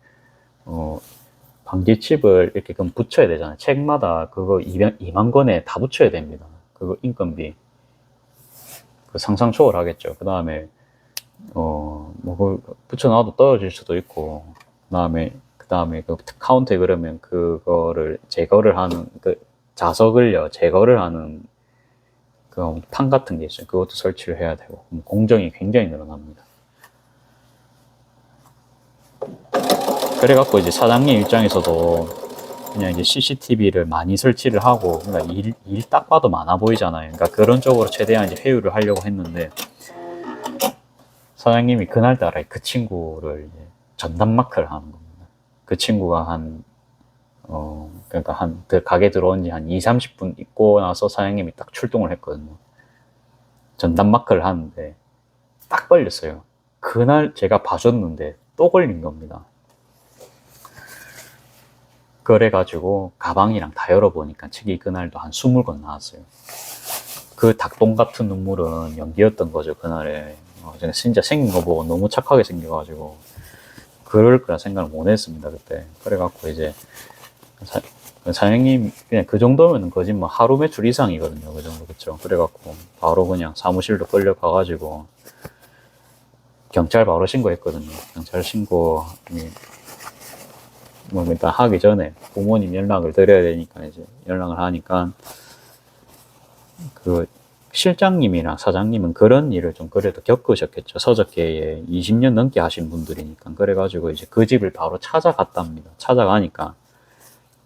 방지칩을 이렇게 그럼 붙여야 되잖아요. 책마다 그거 2만 권에 다 붙여야 됩니다. 그거 인건비. 그 상상 초월하겠죠. 그 다음에, 그 붙여놔도 떨어질 수도 있고, 그 다음에 그 카운터에 그러면 그거를 제거를 하는, 그 자석을요, 제거를 하는 그 판 같은 게 있어요. 그것도 설치를 해야 되고, 공정이 굉장히 늘어납니다. 그래갖고 이제 사장님 입장에서도 그냥 이제 CCTV를 많이 설치를 하고, 그러니까 일 딱 봐도 많아 보이잖아요. 그러니까 그런 쪽으로 최대한 이제 회유를 하려고 했는데, 사장님이 그날따라 그 친구를 이제 전담 마크를 하는 겁니다. 그 친구가 그러니까 그 가게 들어온 지 한 2, 30분 있고 나서 사장님이 딱 출동을 했거든요. 전담 마크를 하는데 딱 걸렸어요. 그날 제가 봐줬는데 또 걸린 겁니다. 그래가지고 가방이랑 다 열어보니까 책이 그날도 한 20권 나왔어요. 그 닭똥 같은 눈물은 연기였던 거죠, 그날에. 제가 진짜 생긴 거 보고 너무 착하게 생겨가지고 그럴 거라 생각을 못 했습니다, 그때. 그래갖고 이제 사장님 그냥 그 정도면 거짓 뭐 하루 매출 이상이거든요, 그 정도. 그쵸? 그래갖고 바로 그냥 사무실로 끌려가가지고 경찰 바로 신고했거든요. 경찰 신고 뭐 일단 하기 전에 부모님 연락을 드려야 되니까 이제 연락을 하니까 그 실장님이랑 사장님은 그런 일을 좀 그래도 겪으셨겠죠. 서적계에 20년 넘게 하신 분들이니까. 그래가지고 이제 그 집을 바로 찾아갔답니다. 찾아가니까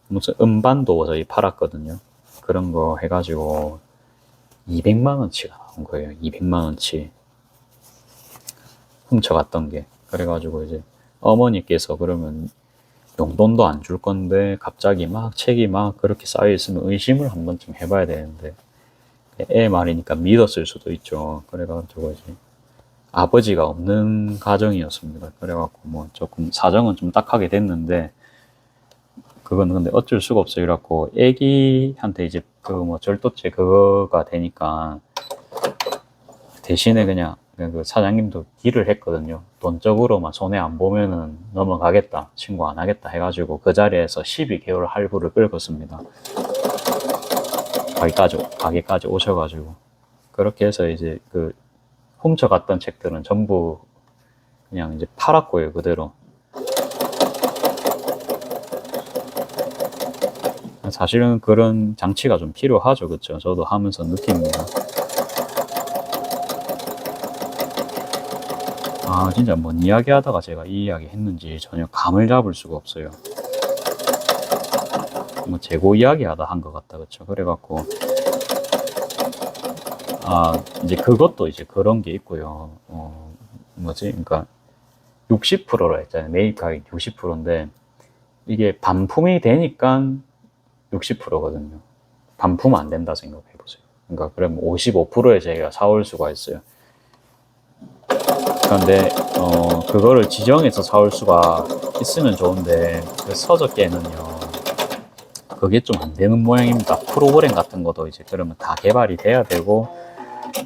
무슨 음반도 저희 팔았거든요. 그런 거 해가지고 200만 원치가 나온 거예요. 200만 원치 훔쳐갔던 게. 그래가지고 이제 어머니께서 그러면 용돈도 안 줄 건데 갑자기 막 책이 막 그렇게 쌓여 있으면 의심을 한 번쯤 해봐야 되는데 애 말이니까 믿었을 수도 있죠. 그래가지고 이제 아버지가 없는 가정이었습니다. 그래갖고 뭐 조금 사정은 좀 딱하게 됐는데 그건 근데 어쩔 수가 없어요. 그래갖고 애기한테 이제 그 뭐 절도죄 그거가 되니까 대신에 그냥 그 사장님도 딜을 했거든요. 돈적으로만 손해 안 보면은 넘어가겠다, 신고 안 하겠다 해가지고 그 자리에서 12개월 할부를 긁었습니다. 가게까지 오셔가지고 그렇게 해서 이제 그 훔쳐갔던 책들은 전부 그냥 이제 팔았고요, 그대로. 사실은 그런 장치가 좀 필요하죠, 그쵸? 저도 하면서 느낍니다. 진짜 뭔 이야기 하다가 제가 이 이야기 했는지 전혀 감을 잡을 수가 없어요. 뭐 재고 이야기 하다 한 것 같다, 그쵸? 그래갖고 이제 그것도 이제 그런 게 있고요. 그러니까 60%로 했잖아요. 매입 가격 60%인데 이게 반품이 되니까 60%거든요. 반품 안 된다 생각해 보세요. 그러니까 그러면 55%에 제가 사올 수가 있어요. 그런데 그거를 지정해서 사올 수가 있으면 좋은데 그 서적계는요. 그게 좀 안 되는 모양입니다. 프로그램 같은 것도 이제 그러면 다 개발이 돼야 되고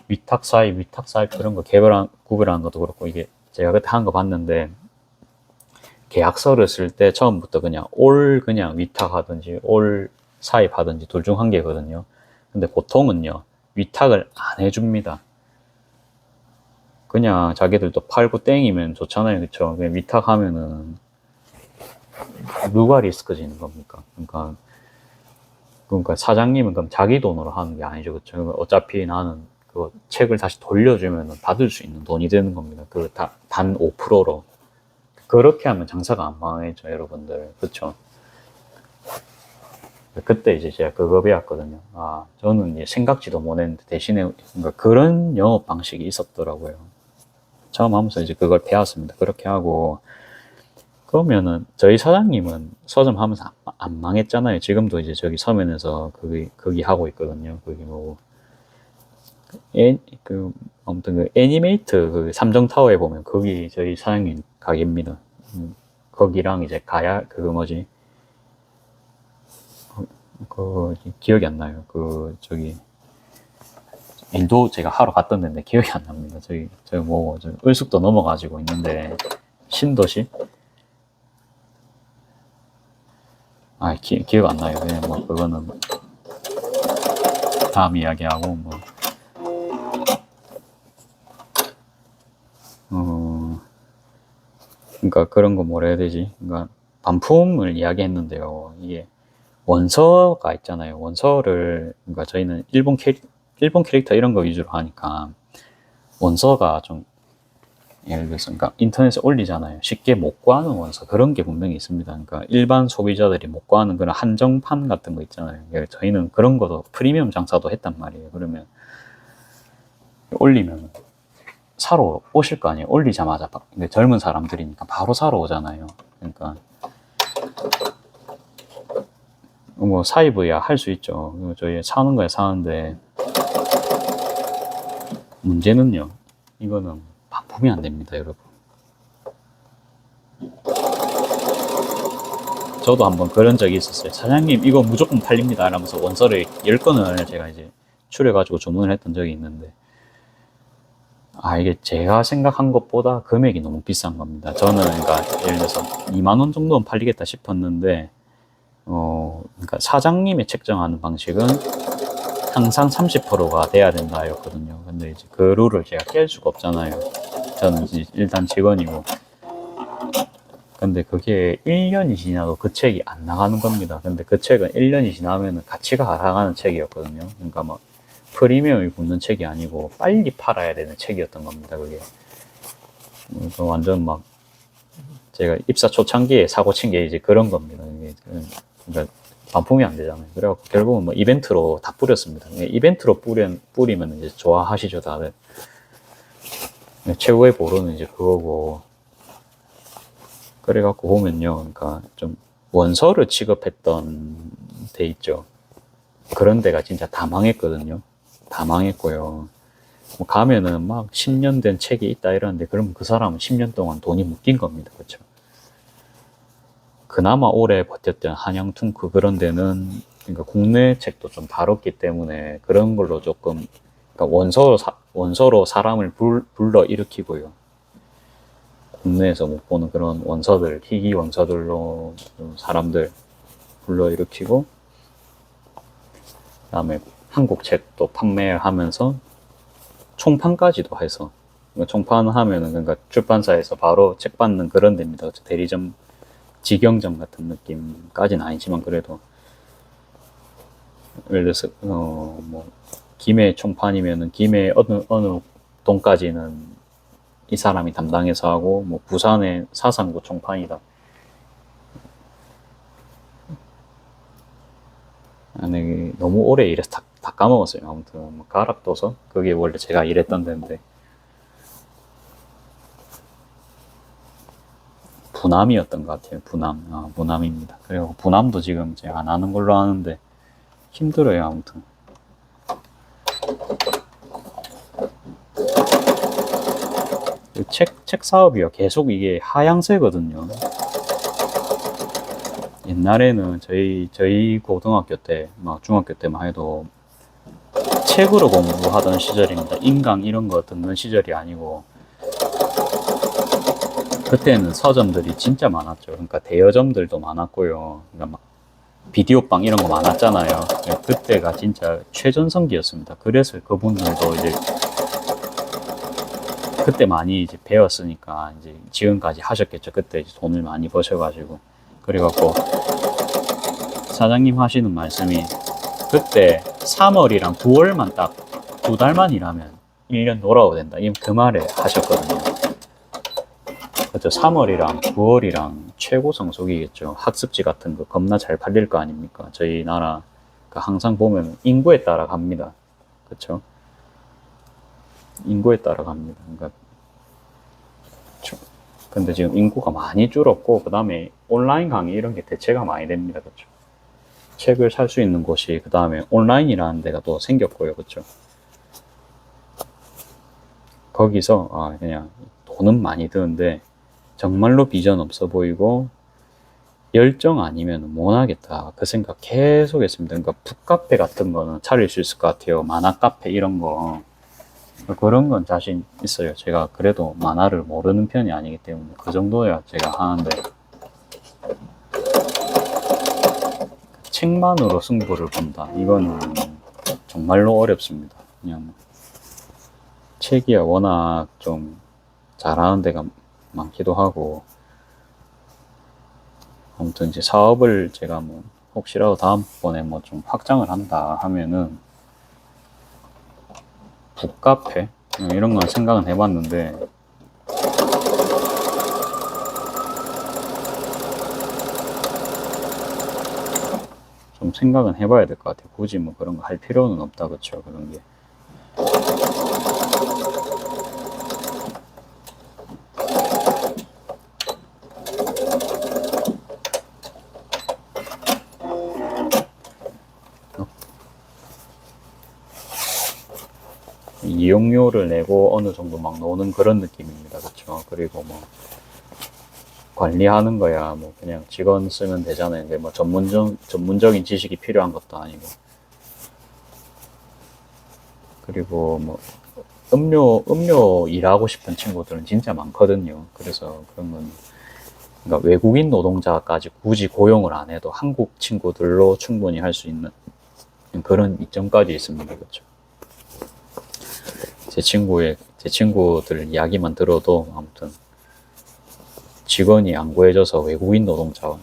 위탁 사입 그런 거 구별하는 것도 그렇고 이게 제가 그때 한 거 봤는데 계약서를 쓸 때 처음부터 그냥 그냥 위탁하든지 사입하든지 둘 중 한 개거든요. 근데 보통은요 위탁을 안 해줍니다. 그냥 자기들도 팔고 땡이면 좋잖아요, 그쵸? 그냥 위탁하면은 누가 리스크 지는 겁니까? 그러니까 사장님은 그럼 자기 돈으로 하는 게 아니죠, 그쵸? 어차피 나는 그 책을 다시 돌려주면 받을 수 있는 돈이 되는 겁니다. 그 단 5%로. 그렇게 하면 장사가 안 망하죠, 여러분들. 그쵸? 그때 이제 제가 그거 배웠거든요. 저는 이제 생각지도 못했는데 대신에 그런 영업 방식이 있었더라고요. 처음 하면서 이제 그걸 배웠습니다. 그렇게 하고, 그러면은 저희 사장님은 서점 하면서 안 망했잖아요. 지금도 이제 저기 서면에서 거기 하고 있거든요. 아무튼 그 애니메이트 그 삼정타워에 보면 거기 저희 사장님 가게입니다. 거기랑 이제 기억이 안 나요. 일도 제가 하러 갔던 데인데 기억이 안 납니다. 저기 을숙도 넘어가지고 있는데 신도시? 기억 안 나요. 그냥 뭐 그거는 다음 이야기하고 그러니까 그런 거 뭐라 해야 되지? 그러니까 반품을 이야기했는데요. 이게 원서가 있잖아요. 그러니까 저희는 일본 캐릭터 이런 거 위주로 하니까 원서가 좀 예를 들어서 그러니까 인터넷에 올리잖아요. 쉽게 못 구하는 원서 그런 게 분명히 있습니다. 그러니까 일반 소비자들이 못 구하는 그런 한정판 같은 거 있잖아요. 저희는 그런 것도 프리미엄 장사도 했단 말이에요. 그러면 올리면 사러 오실 거 아니에요. 올리자마자 젊은 사람들이니까 바로 사러 오잖아요. 그러니까 뭐 사입어야 할 수 있죠. 저희 사는 거야 사는데 문제는요. 이거는 반품이 안 됩니다, 여러분. 저도 한번 그런 적이 있었어요. 사장님 이거 무조건 팔립니다. 이러면서 원서를 10건을 제가 이제 추려가지고 주문을 했던 적이 있는데 이게 제가 생각한 것보다 금액이 너무 비싼 겁니다. 저는 그러니까 예를 들어서 2만 원 정도는 팔리겠다 싶었는데 그러니까 사장님이 책정하는 방식은 항상 30%가 돼야 된다였거든요. 근데 이제 그 룰을 제가 깰 수가 없잖아요. 저는 이제 일단 직원이고. 근데 그게 1년이 지나도 그 책이 안 나가는 겁니다. 근데 그 책은 1년이 지나면 가치가 하락하는 책이었거든요. 그러니까 막 프리미엄이 붙는 책이 아니고 빨리 팔아야 되는 책이었던 겁니다. 그게. 그래서 완전 막 제가 입사 초창기에 사고 친 게 이제 그런 겁니다. 그러니까 반품이 안 되잖아요. 그래갖고 결국은 뭐 이벤트로 다 뿌렸습니다. 이벤트로 뿌리면 이제 좋아하시죠, 다들. 최고의 보루는 이제 그거고. 그래갖고 보면요. 그러니까 좀 원서를 취급했던 데 있죠. 그런 데가 진짜 다 망했거든요. 다 망했고요. 뭐 가면은 막 10년 된 책이 있다 이러는데 그러면 그 사람은 10년 동안 돈이 묶인 겁니다. 그렇죠? 그나마 오래 버텼던 한양퉁크 그런 데는 그러니까 국내 책도 좀 다뤘기 때문에 그런 걸로 조금 그러니까 원서로 사람을 불러 일으키고요. 국내에서 못 보는 그런 원서들, 희귀 원서들로 사람들 불러 일으키고 그다음에 한국 책도 판매하면서 총판까지도 해서 총판 하면은 그러니까 출판사에서 바로 책 받는 그런 데입니다. 대리점, 직영점 같은 느낌까지는 아니지만 그래도 예를 들어서 뭐 김해 총판이면은 김해 어느 동까지는 이 사람이 담당해서 하고 뭐 부산의 사상구 총판이다. 아니 너무 오래 일해서 다 까먹었어요. 아무튼 뭐 가락도서 그게 원래 제가 일했던 데인데 부남이었던 것 같아요. 부남입니다. 그리고 부남도 지금 제가 안 하는 걸로 아는데 힘들어요. 아무튼 책 사업이요. 계속 이게 하향세거든요. 옛날에는 저희 고등학교 때, 막 중학교 때만 해도 책으로 공부하던 시절입니다. 인강 이런 거 듣는 시절이 아니고 그때는 서점들이 진짜 많았죠. 그러니까 대여점들도 많았고요. 그러니까 막 비디오방 이런 거 많았잖아요. 그때가 진짜 최전성기였습니다. 그래서 그분들도 이제 그때 많이 이제 배웠으니까 이제 지금까지 하셨겠죠. 그때 이제 돈을 많이 버셔가지고 그래갖고 사장님 하시는 말씀이 그때 3월이랑 9월만 딱 2달만 일하면 1년 놀아도 된다. 그 말을 하셨거든요. 그렇죠. 3월이랑 9월이랑 최고 성수기겠죠. 학습지 같은 거 겁나 잘 팔릴 거 아닙니까? 저희 나라 항상 보면 인구에 따라 갑니다. 그렇죠? 인구에 따라 갑니다. 그러니까 근데 지금 인구가 많이 줄었고 그 다음에 온라인 강의 이런 게 대체가 많이 됩니다. 그렇죠? 책을 살 수 있는 곳이 그 다음에 온라인이라는 데가 또 생겼고요. 그렇죠? 거기서 그냥 돈은 많이 드는데 정말로 비전 없어 보이고 열정 아니면 못 하겠다 그 생각 계속 했습니다. 그러니까 북카페 같은 거는 차릴 수 있을 것 같아요. 만화 카페 이런 거 그런 건 자신 있어요. 제가 그래도 만화를 모르는 편이 아니기 때문에 그 정도야 제가 하는데 책만으로 승부를 본다. 이거는 정말로 어렵습니다. 그냥 책이야 워낙 좀 잘하는 데가 많기도 하고 아무튼 이제 사업을 제가 뭐 혹시라도 다음번에 뭐 좀 확장을 한다 하면은 북카페 이런 건 생각은 해봤는데 좀 생각은 해봐야 될 것 같아요. 굳이 뭐 그런 거 할 필요는 없다. 그쵸? 그런 게. 이용료를 내고 어느 정도 막 노는 그런 느낌입니다. 그렇죠? 그리고 뭐 관리하는 거야 뭐 그냥 직원 쓰면 되잖아요. 근데 뭐 전문적인 지식이 필요한 것도 아니고. 그리고 뭐 음료 일하고 싶은 친구들은 진짜 많거든요. 그래서 그런 건 그러니까 외국인 노동자까지 굳이 고용을 안 해도 한국 친구들로 충분히 할 수 있는 그런 이점까지 있습니다. 그렇죠? 제 친구들 이야기만 들어도 아무튼 직원이 안 구해져서 외국인 노동자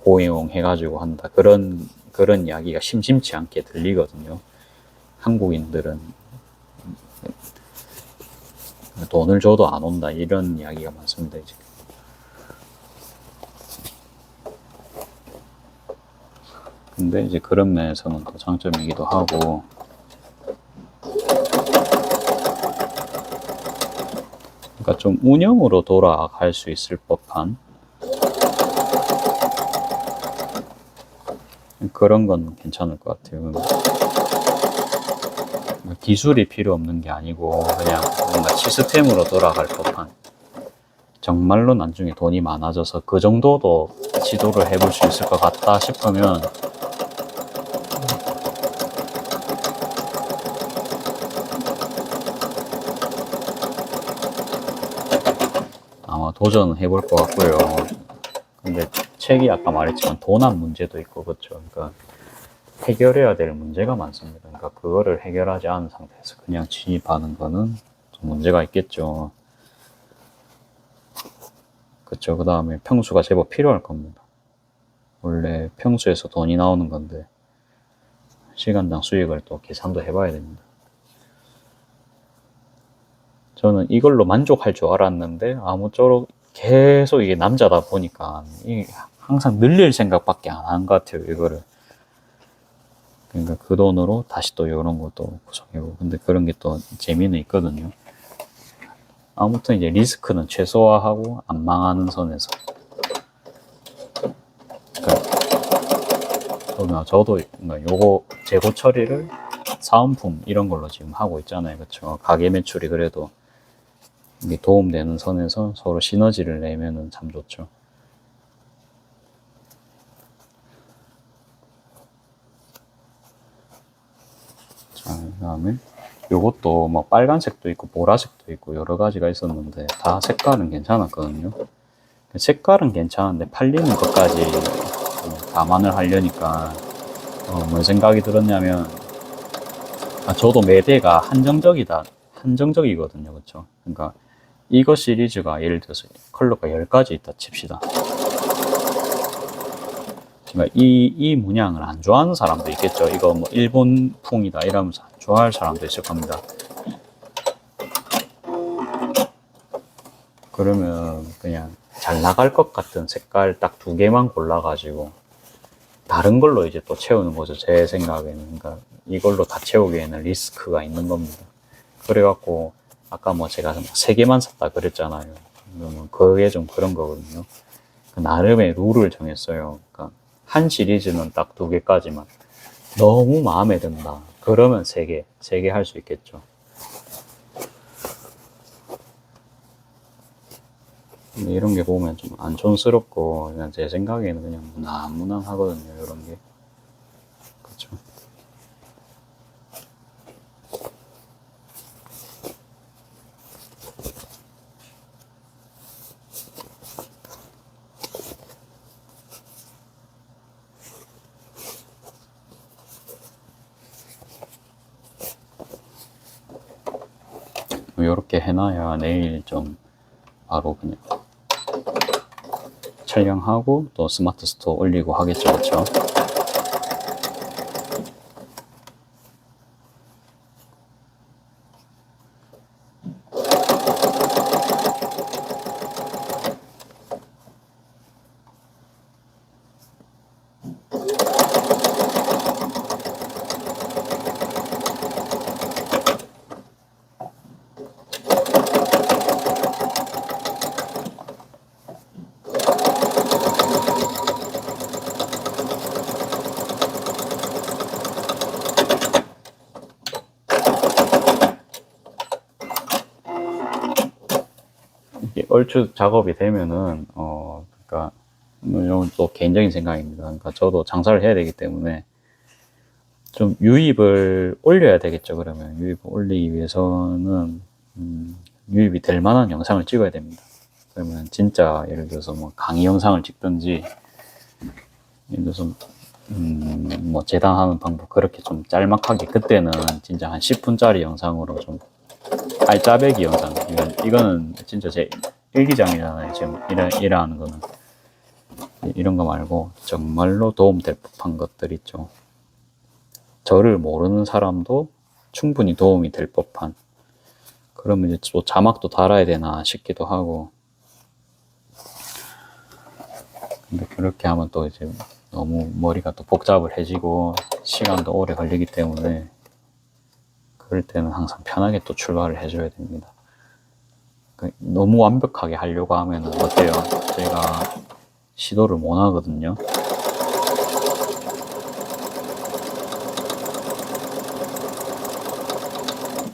고용해가지고 한다. 그런 이야기가 심심치 않게 들리거든요. 한국인들은 돈을 줘도 안 온다. 이런 이야기가 많습니다. 이제. 근데 이제 그런 면에서는 또 장점이기도 하고, 그러니까 좀 운영으로 돌아갈 수 있을 법한 그런 건 괜찮을 것 같아요. 기술이 필요 없는 게 아니고 그냥 뭔가 시스템으로 돌아갈 법한, 정말로 나중에 돈이 많아져서 그 정도도 시도를 해볼 수 있을 것 같다 싶으면 아마 도전해 볼 것 같고요. 근데 책이 아까 말했지만 돈안 문제도 있고 그렇죠. 그러니까 해결해야 될 문제가 많습니다. 그러니까 그거를 해결하지 않은 상태에서 그냥 진입하는 거는 좀 문제가 있겠죠. 그렇죠. 그 다음에 평수가 제법 필요할 겁니다. 원래 평수에서 돈이 나오는 건데 시간당 수익을 또 계산도 해봐야 됩니다. 저는 이걸로 만족할 줄 알았는데 아무쪼록 계속 이게 남자다 보니까 이게 항상 늘릴 생각밖에 안 하는 것 같아요. 이거를. 그러니까 그 돈으로 다시 또 이런 것도 구성해보고. 근데 그런 게 또 재미는 있거든요. 아무튼 이제 리스크는 최소화하고 안 망하는 선에서. 그러니까 저도 요거 재고 처리를 사은품 이런 걸로 지금 하고 있잖아요. 그렇죠? 가게 매출이 그래도 이게 도움되는 선에서 서로 시너지를 내면은 참 좋죠. 자, 그 다음에 요것도 뭐 빨간색도 있고 보라색도 있고 여러 가지가 있었는데 다 색깔은 괜찮았거든요. 색깔은 괜찮은데 팔리는 것까지 감안을 하려니까 뭔 생각이 들었냐면 저도 매대가 한정적이거든요. 그렇죠? 그러니까 이거 시리즈가 예를 들어서 컬러가 10가지 있다 칩시다. 그러니까 이 문양을 안 좋아하는 사람도 있겠죠. 이거 뭐 일본풍이다 이러면서 안 좋아할 사람도 있을 겁니다. 그러면 그냥 잘 나갈 것 같은 색깔 딱 2개만 골라가지고 다른 걸로 이제 또 채우는 거죠. 제 생각에는. 그러니까 이걸로 다 채우기에는 리스크가 있는 겁니다. 그래갖고 아까 뭐 제가 3개만 샀다 그랬잖아요. 그러면 그게 좀 그런 거거든요. 나름의 룰을 정했어요. 그러니까 한 시리즈는 딱 2개까지만. 너무 마음에 든다. 그러면 3개 할 수 있겠죠. 근데 이런 게 보면 좀 안 촌스럽고, 그냥 제 생각에는 그냥 무난무난하거든요, 이런 게. 그쵸. 이렇게 해놔야 내일 좀 바로 그냥 촬영하고 또 스마트 스토어 올리고 하겠죠. 그렇죠? 이게 얼추 작업이 되면은, 그러니까, 이건 또 개인적인 생각입니다. 그러니까 저도 장사를 해야 되기 때문에 좀 유입을 올려야 되겠죠. 그러면 유입을 올리기 위해서는, 유입이 될 만한 영상을 찍어야 됩니다. 그러면 진짜 예를 들어서 뭐 강의 영상을 찍든지, 예를 들어서 뭐 재단하는 방법 그렇게 좀 짤막하게 그때는 진짜 한 10분짜리 영상으로 좀 알짜배기 영상 이거는 진짜 제 일기장이잖아요. 지금 일하는 거는 이런 거 말고 정말로 도움될 법한 것들 있죠. 저를 모르는 사람도 충분히 도움이 될 법한, 그러면 이제 또 자막도 달아야 되나 싶기도 하고, 근데 그렇게 하면 또 이제 너무 머리가 또 복잡해지고 시간도 오래 걸리기 때문에 그럴 때는 항상 편하게 또 출발을 해줘야 됩니다. 너무 완벽하게 하려고 하면 어때요? 제가 시도를 못 하거든요.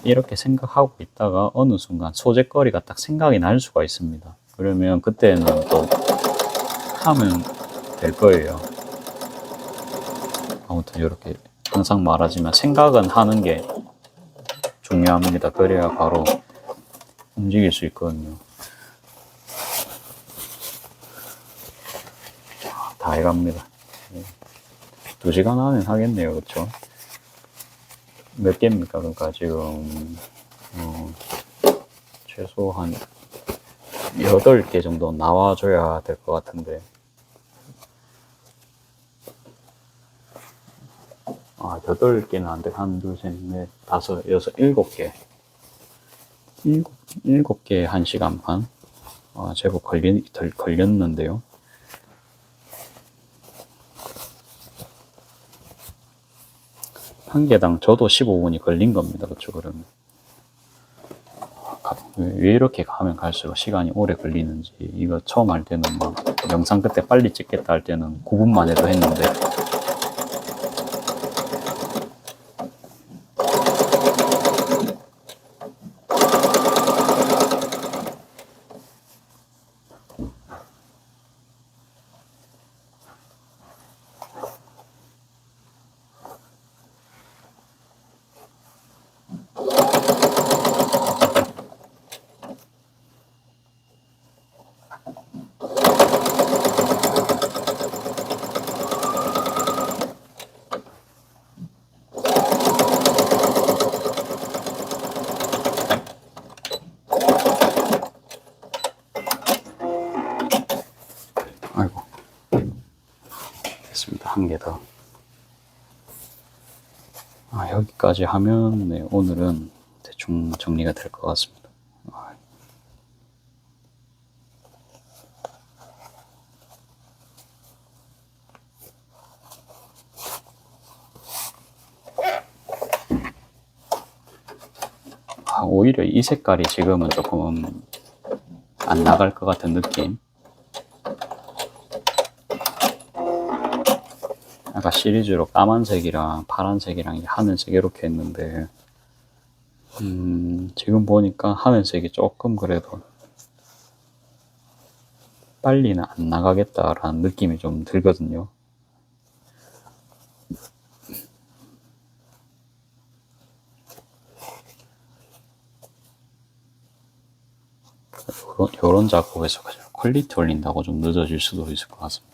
이렇게 생각하고 있다가 어느 순간 소재거리가 딱 생각이 날 수가 있습니다. 그러면 그때는 또 하면 될 거예요. 아무튼 이렇게 항상 말하지만 생각은 하는 게 중요합니다. 그래야 바로 움직일 수 있거든요. 다 해갑니다. 2시간 안에 하겠네요. 그렇죠? 몇 개입니까? 그러니까 지금 최소 한 8개 정도 나와줘야 될 것 같은데, 8개는 안 돼. 1, 2, 3, 4, 5, 6, 7개. 7개 1시간 반. 제법 걸렸는데요. 한 개당 저도 15분이 걸린 겁니다. 그렇죠? 그러면. 왜 이렇게 가면 갈수록 시간이 오래 걸리는지, 이거 처음 할 때는 막 영상 그때 빨리 찍겠다 할 때는 9분만 해도 했는데, 아이고, 됐습니다. 한 개 더. 여기까지 하면 네, 오늘은 대충 정리가 될 것 같습니다. 오히려 이 색깔이 지금은 조금 안 나갈 것 같은 느낌. 아까 시리즈로 까만색이랑 파란색이랑 하늘색 이렇게 했는데, 지금 보니까 하늘색이 조금 그래도 빨리는 안 나가겠다라는 느낌이 좀 들거든요. 요런 작업에서 퀄리티 올린다고 좀 늦어질 수도 있을 것 같습니다.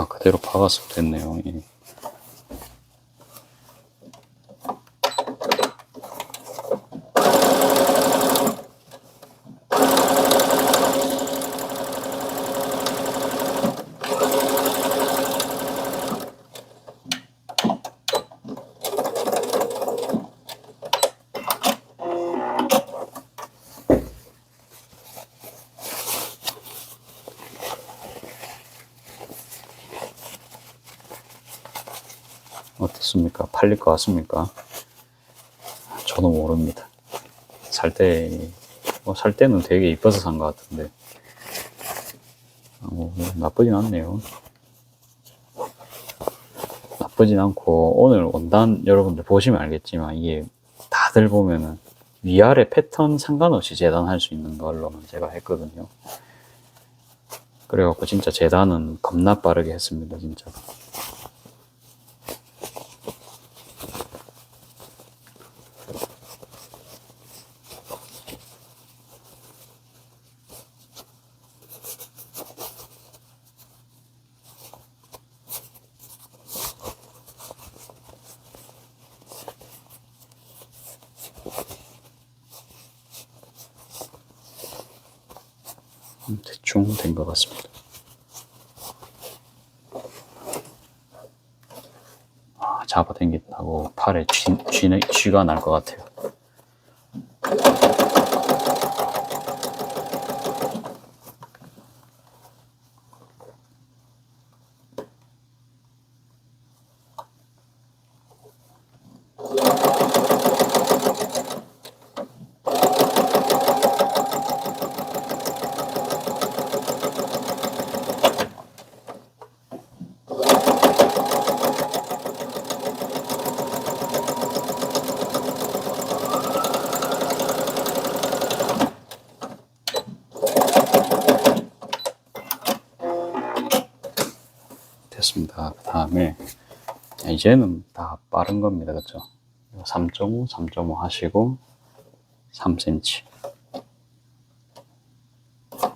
그대로 박았으면 됐네요. 예. 어떻습니까? 팔릴 것 같습니까? 저도 모릅니다. 살 때 살 때는 되게 이뻐서 산 것 같은데 나쁘진 않네요. 나쁘진 않고 오늘 원단 여러분들 보시면 알겠지만 이게 다들 보면은 위아래 패턴 상관없이 재단할 수 있는 걸로만 제가 했거든요. 그래갖고 진짜 재단은 겁나 빠르게 했습니다, 진짜. 대충 된 것 같습니다. 잡아당긴다고 팔에 쥐가 날 것 같아요. 됐습니다. 그 다음에 이제는 다 빠른 겁니다. 그렇죠? 3.5, 3.5 하시고 3cm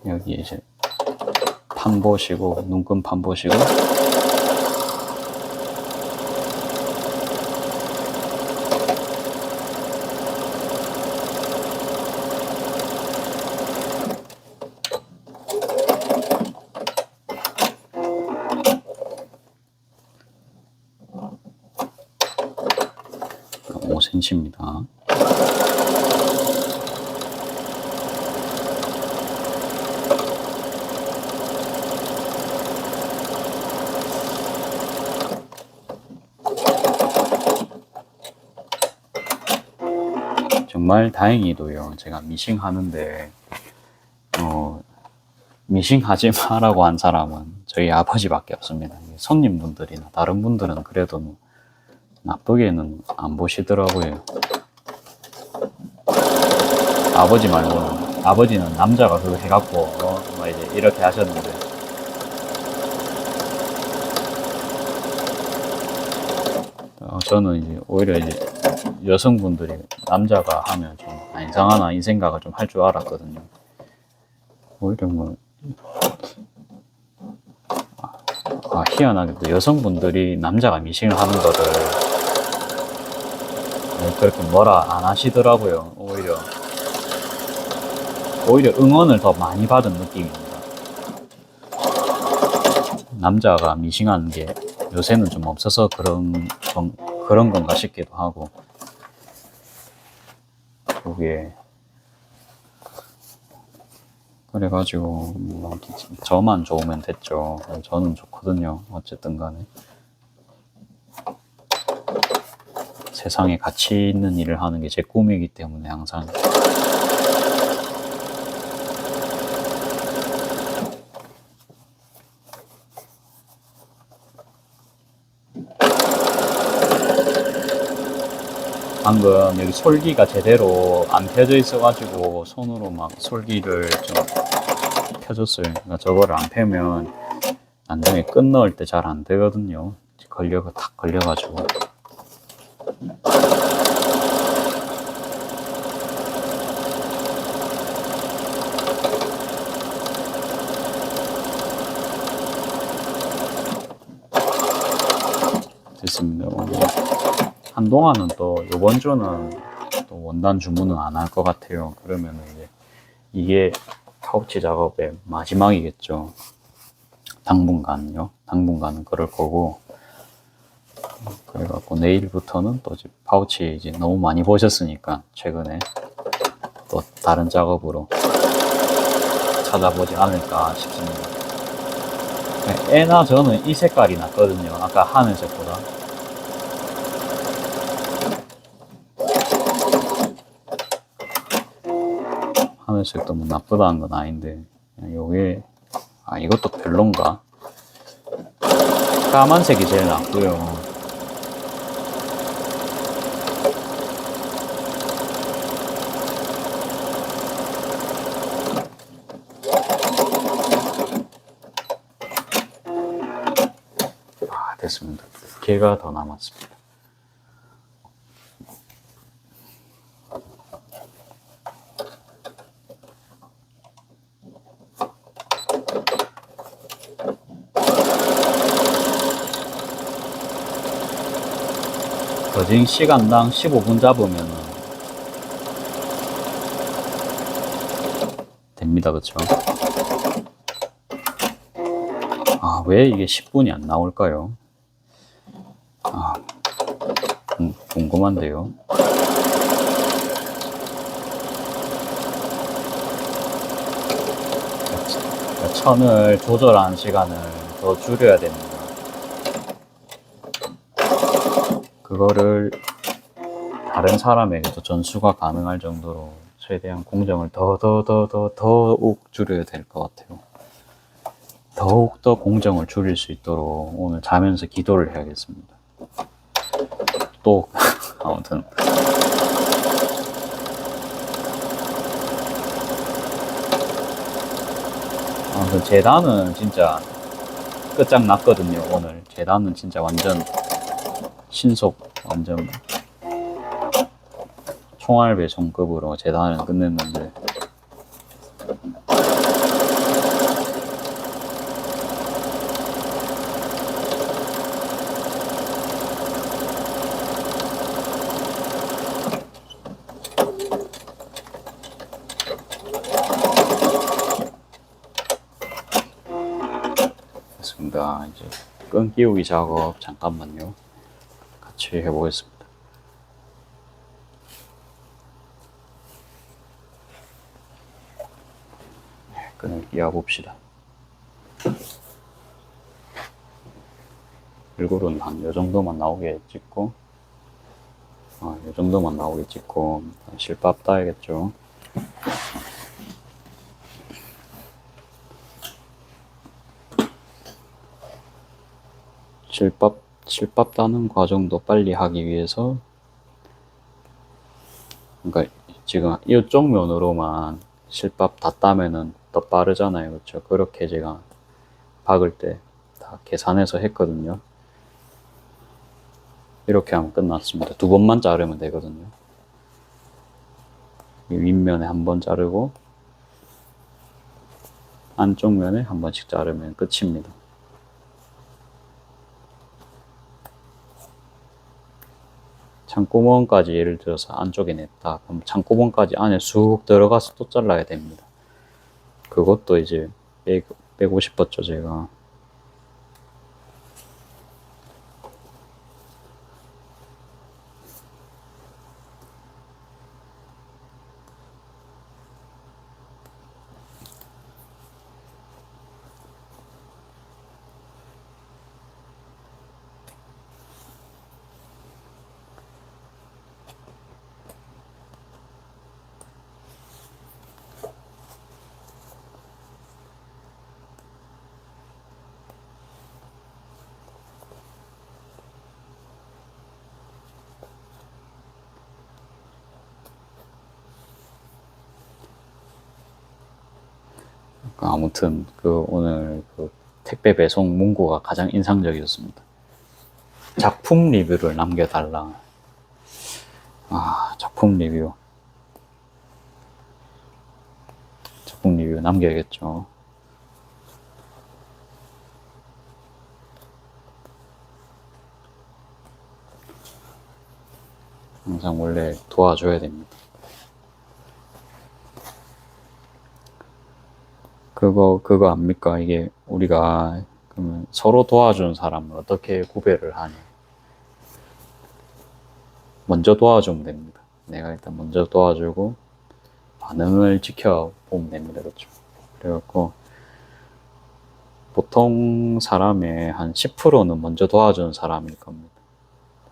여기 이제 판 보시고 눈금 판 보시고 입니다. 정말 다행히도요, 제가 미싱 하는데 미싱 하지 마라고 한 사람은 저희 아버지밖에 없습니다. 손님분들이나 다른 분들은 그래도 뭐 나쁘게는 안 보시더라고요. 아버지 말고는, 아버지는 남자가 그거 해갖고 막 이제 이렇게 하셨는데, 저는 이제 오히려 이제 여성분들이 남자가 하면 좀 이상하나 이 생각을 좀 할 줄 알았거든요. 오히려 뭐 희한하게도 여성분들이 남자가 미싱을 하는 거를 그렇게 뭐라 안 하시더라고요. 오히려 응원을 더 많이 받은 느낌입니다. 남자가 미싱하는 게 요새는 좀 없어서 그런 건가 싶기도 하고, 그게 그래가지고 뭐 저만 좋으면 됐죠. 저는 좋거든요. 어쨌든 간에 세상에 가치 있는 일을 하는 게 제 꿈이기 때문에 항상 방금 여기 솔기가 제대로 안 펴져 있어가지고 손으로 막 솔기를 좀 펴줬어요. 그러니까 저거를 안 펴면 나중에 끈 넣을 때 잘 안 되거든요. 탁 걸려가지고. 됐습니다. 한동안은 또 이번 주는 또 원단 주문은 안 할 것 같아요. 그러면 이제 이게 파우치 작업의 마지막이겠죠. 당분간요. 당분간은 그럴 거고, 그래갖고 내일부터는 또 이제 파우치 이제 너무 많이 보셨으니까 최근에 또 다른 작업으로 찾아보지 않을까 싶습니다. 애나 저는 이 색깔이 낫거든요. 아까 하늘색보다. 하늘색도 뭐 나쁘다는 건 아닌데, 요게, 이것도 별론가? 까만색이 제일 낫고요. 됐습니다. 두 개가 더 남았습니다. 버징 시간당 15분 잡으면 됩니다. 그쵸? 왜 이게 10분이 안 나올까요? 궁금한데요. 천을 조절하는 시간을 더 줄여야 됩니다. 그거를 다른 사람에게도 전수가 가능할 정도로 최대한 공정을 더욱 줄여야 될 것 같아요. 더욱더 공정을 줄일 수 있도록 오늘 자면서 기도를 해야겠습니다. 또 아무튼 재단은 진짜 끝장났거든요. 오늘 재단은 진짜 완전 신속, 완전 총알 배송급으로 재단을 끝냈는데, 됐습니다. 이제 끈 끼우기 작업 잠깐만요. 같이 해보겠습니다. 끈을 끼워봅시다. 얼굴은 한 요 정도만 나오게 찍고, 요 정도만 나오게 찍고, 실밥 따야겠죠. 실밥 따는 과정도 빨리 하기 위해서, 그러니까 지금 이쪽 면으로만 실밥 다 따면은 더 빠르잖아요. 그렇죠? 그렇게 제가 박을 때 다 계산해서 했거든요. 이렇게 하면 끝났습니다. 2번만 자르면 되거든요. 윗면에 한 번 자르고 안쪽 면에 한 번씩 자르면 끝입니다. 창구멍까지 예를 들어서 안쪽에 냈다. 그럼 창구멍까지 안에 쑥 들어가서 또 잘라야 됩니다. 그것도 이제 빼고 싶었죠, 제가. 아무튼 오늘 택배 배송 문구가 가장 인상적이었습니다. 작품 리뷰를 남겨달라. 작품 리뷰 남겨야겠죠. 항상 원래 도와줘야 됩니다. 그거 압니까? 이게 우리가 그러면 서로 도와주는 사람을 어떻게 구별을 하냐. 먼저 도와주면 됩니다. 내가 일단 먼저 도와주고 반응을 지켜보면 됩니다. 그렇죠? 그래갖고 보통 사람의 한 10%는 먼저 도와주는 사람일 겁니다.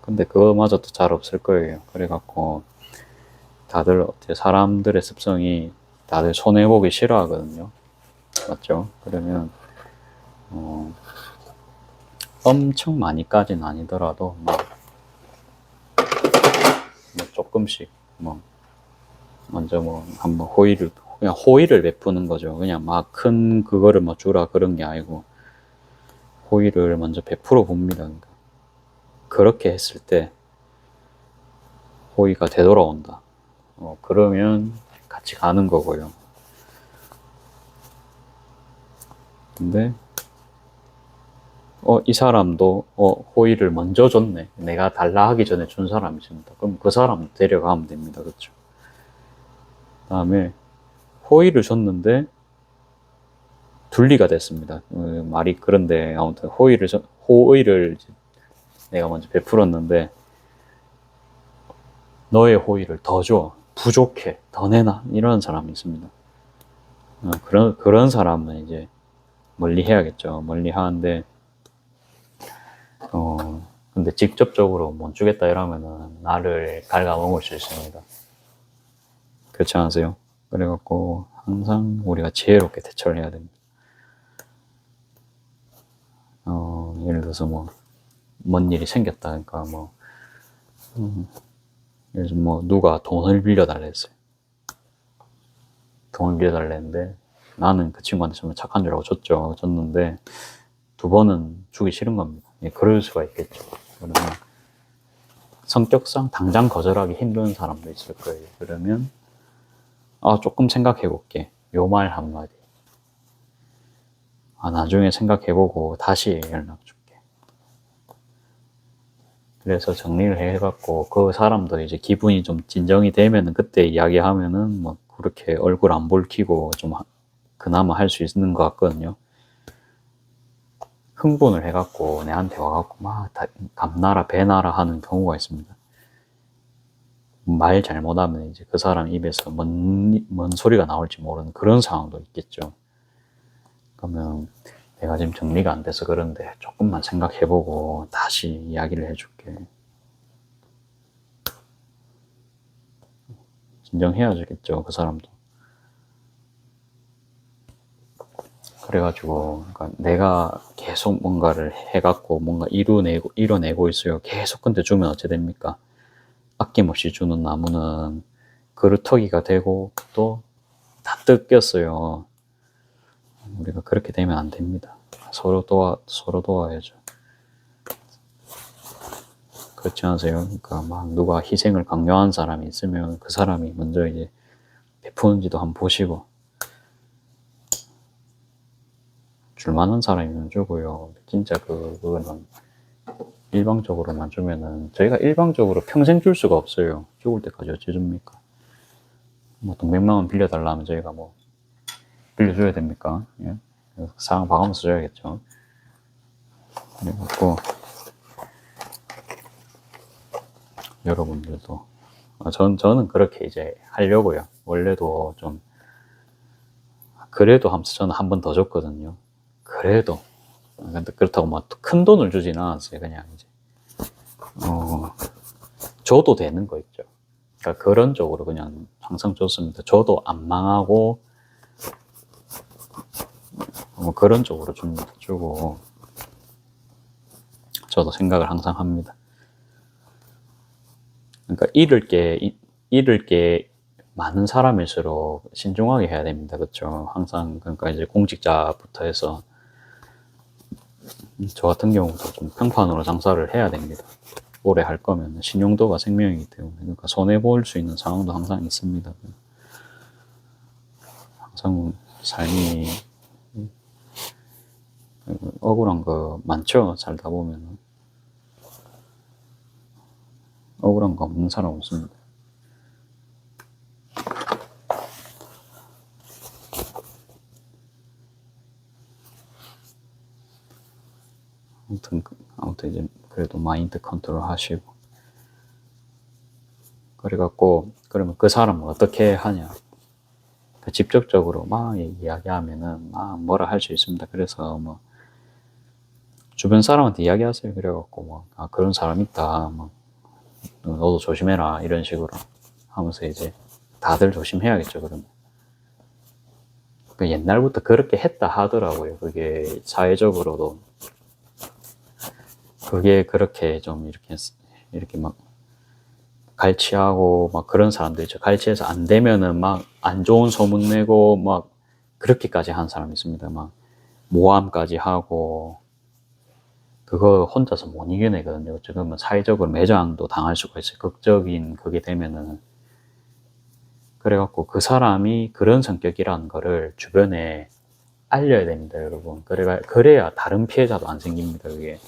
근데 그거마저도 잘 없을 거예요. 그래갖고 다들 사람들의 습성이 다들 손해보기 싫어하거든요. 맞죠? 그러면 엄청 많이까지는 아니더라도 뭐 조금씩 먼저 한번 그냥 호의를 베푸는 거죠. 그냥 막 큰 그거를 주라 그런 게 아니고 호의를 먼저 베풀어 봅니다. 그러니까 그렇게 했을 때 호의가 되돌아온다. 그러면 같이 가는 거고요. 근데 이 사람도 호의를 먼저 줬네. 내가 달라 하기 전에 준 사람이 있습니다. 그럼 그 사람 데려가면 됩니다. 그렇죠? 다음에 호의를 줬는데 둘리가 됐습니다. 말이 그런데 아무튼 호의를 내가 먼저 베풀었는데 너의 호의를 더 줘. 부족해. 더 내놔. 이런 사람이 있습니다. 그런 사람은 이제 멀리 해야겠죠. 멀리 하는데 근데 직접적으로 못 주겠다 이러면은 나를 갉아먹을 수 있습니다. 그렇지 않으세요? 그래갖고 항상 우리가 지혜롭게 대처를 해야 됩니다. 예를 들어서 뭔 일이 생겼다. 그러니까 예를 들어 누가 돈을 빌려달라 했어요. 돈을 빌려달라 했는데 나는 그 친구한테 정말 착한 줄 알고 줬는데 두 번은 주기 싫은 겁니다. 그럴 수가 있겠죠. 그러면 성격상 당장 거절하기 힘든 사람도 있을 거예요. 그러면 조금 생각해 볼게. 요 말 한마디. 나중에 생각해 보고 다시 연락 줄게. 그래서 정리를 해갖고 그 사람도 이제 기분이 좀 진정이 되면은 그때 이야기하면은 그렇게 얼굴 안 붉히고 좀 그나마 할 수 있는 것 같거든요. 흥분을 해갖고 내한테 와갖고 감나라 배나라 하는 경우가 있습니다. 말 잘못하면 이제 그 사람 입에서 뭔 소리가 나올지 모르는 그런 상황도 있겠죠. 그러면 내가 지금 정리가 안 돼서 그런데 조금만 생각해보고 다시 이야기를 해줄게. 진정해야겠죠, 그 사람도. 그래가지고 내가 계속 뭔가를 해갖고 뭔가 이뤄내고 있어요. 계속 근데 주면 어찌 됩니까? 아낌없이 주는 나무는 그루터기가 되고 또 다 뜯겼어요. 우리가 그렇게 되면 안 됩니다. 서로 도와야죠. 그렇지 않으세요? 그러니까 누가 희생을 강요한 사람이 있으면 그 사람이 먼저 이제 베푸는지도 한번 보시고 줄만한 사람이면 주고요. 진짜 그거는 일방적으로만 주면은 저희가 일방적으로 평생 줄 수가 없어요. 죽을 때까지 어찌 줍니까? 동백만 원 빌려달라 하면 저희가 빌려줘야 됩니까? 예? 상황 봐가면서 줘야겠죠. 그리고 여러분들도 저는 그렇게 이제 하려고요. 원래도 좀 그래도 하면서 저는 한 번 더 줬거든요. 그래도 근데 그렇다고 큰 돈을 주진 않았어요. 그냥 이제 줘도 되는 거 있죠. 그러니까 그런 쪽으로 그냥 항상 줬습니다. 저도 안 망하고 그런 쪽으로 주고 저도 생각을 항상 합니다. 그러니까 잃을 게 많은 사람일수록 신중하게 해야 됩니다. 그렇죠? 항상 그러니까 이제 공직자부터 해서 저 같은 경우도 좀 평판으로 장사를 해야 됩니다. 오래 할 거면 신용도가 생명이기 때문에 그러니까 손해 볼 수 있는 상황도 항상 있습니다. 항상 삶이 억울한 거 많죠. 살다 보면 억울한 거 없는 사람 없습니다. 아무튼 이제 그래도 마인드 컨트롤 하시고 그래갖고 그러면 그 사람은 어떻게 하냐? 직접적으로 이야기하면은 뭐라 할 수 있습니다. 그래서 주변 사람한테 이야기하세요. 그래갖고 그런 사람 있다. 너도 조심해라. 이런 식으로 하면서 이제 다들 조심해야겠죠. 그러면 그 옛날부터 그렇게 했다 하더라고요. 그게 사회적으로도 그게 그렇게 좀 이렇게 막 갈취하고 막 그런 사람들 있죠. 갈취해서 안 되면은 막 안 좋은 소문 내고 막 그렇게까지 한 사람이 있습니다. 막 모함까지 하고 그거 혼자서 못 이겨내거든요. 지금은 사회적으로 매장도 당할 수가 있어요. 극적인 그게 되면은. 그래갖고 그 사람이 그런 성격이라는 거를 주변에 알려야 됩니다, 여러분. 그래야 다른 피해자도 안 생깁니다, 그게.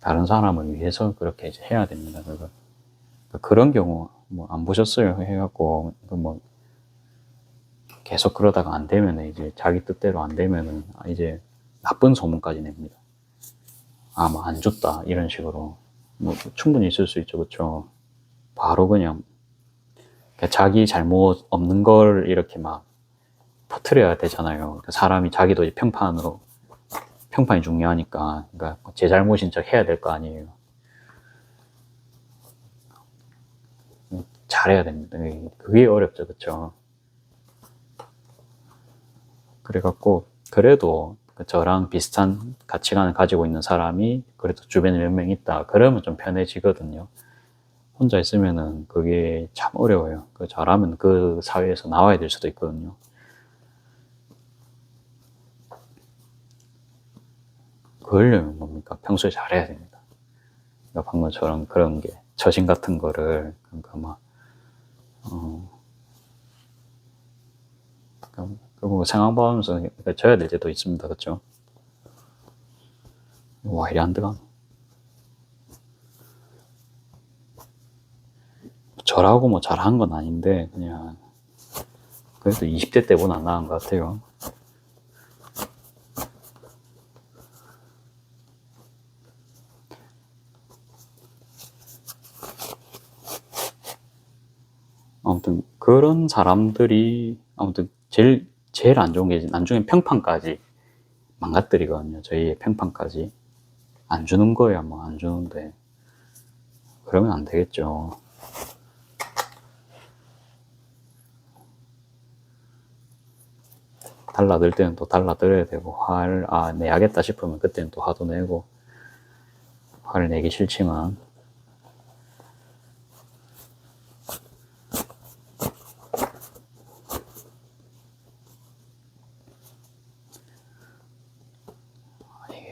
다른 사람을 위해서 그렇게 이제 해야 됩니다, 그거. 그런 경우, 뭐, 안 보셨어요? 해갖고, 뭐, 계속 그러다가 안 되면은, 이제 자기 뜻대로 안 되면은, 이제 나쁜 소문까지 냅니다. 아, 뭐, 안 줬다. 이런 식으로. 뭐, 충분히 있을 수 있죠, 그쵸? 바로 그냥, 자기 잘못 없는 걸 이렇게 막 퍼뜨려야 되잖아요. 사람이 자기도 평판이 중요하니까. 그러니까 제 잘못인 척 해야 될 거 아니에요. 잘해야 됩니다. 그게 어렵죠, 그쵸? 그래갖고, 그래도 저랑 비슷한 가치관을 가지고 있는 사람이 그래도 주변에 몇 명 있다. 그러면 좀 편해지거든요. 혼자 있으면은 그게 참 어려워요. 잘하면 그 사회에서 나와야 될 수도 있거든요. 그러려면 뭡니까? 평소에 잘해야 됩니다. 그러니까 방금처럼 그런 게, 처신 같은 거를, 그러니까 막, 그리고 생각하면서 져야 될 때도 있습니다. 그쵸? 와, 이래 안 들어가. 저라고 뭐 잘한 건 아닌데, 그냥, 그래도 20대 때보다 안 나은 것 같아요. 아무튼, 그런 사람들이, 아무튼, 제일 안 좋은 게, 나중에 평판까지 망가뜨리거든요. 저희의 평판까지. 안 주는 거야, 뭐, 안 주는데. 그러면 안 되겠죠. 달라들 때는 또 달라들어야 되고, 내야겠다 싶으면 그때는 또 화도 내고, 화를 내기 싫지만,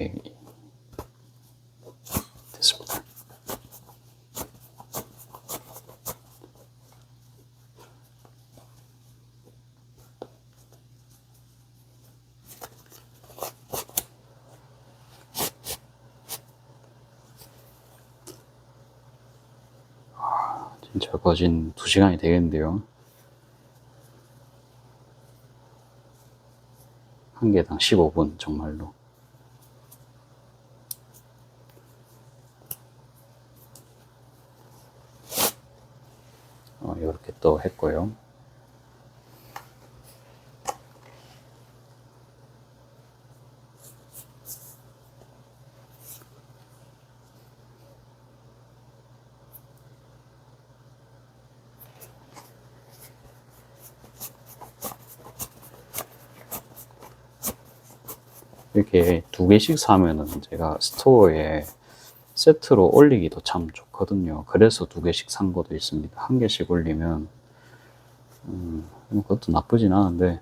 이게, 됐습니다. 진짜 거진 2시간이 되겠는데요. 한 개당 15분, 정말로. 이렇게 또 했고요. 이렇게 2개씩 사면은 제가 스토어에 세트로 올리기도 참 좋거든요. 그래서 2개씩 산 것도 있습니다. 1개씩 올리면, 그것도 나쁘진 않은데,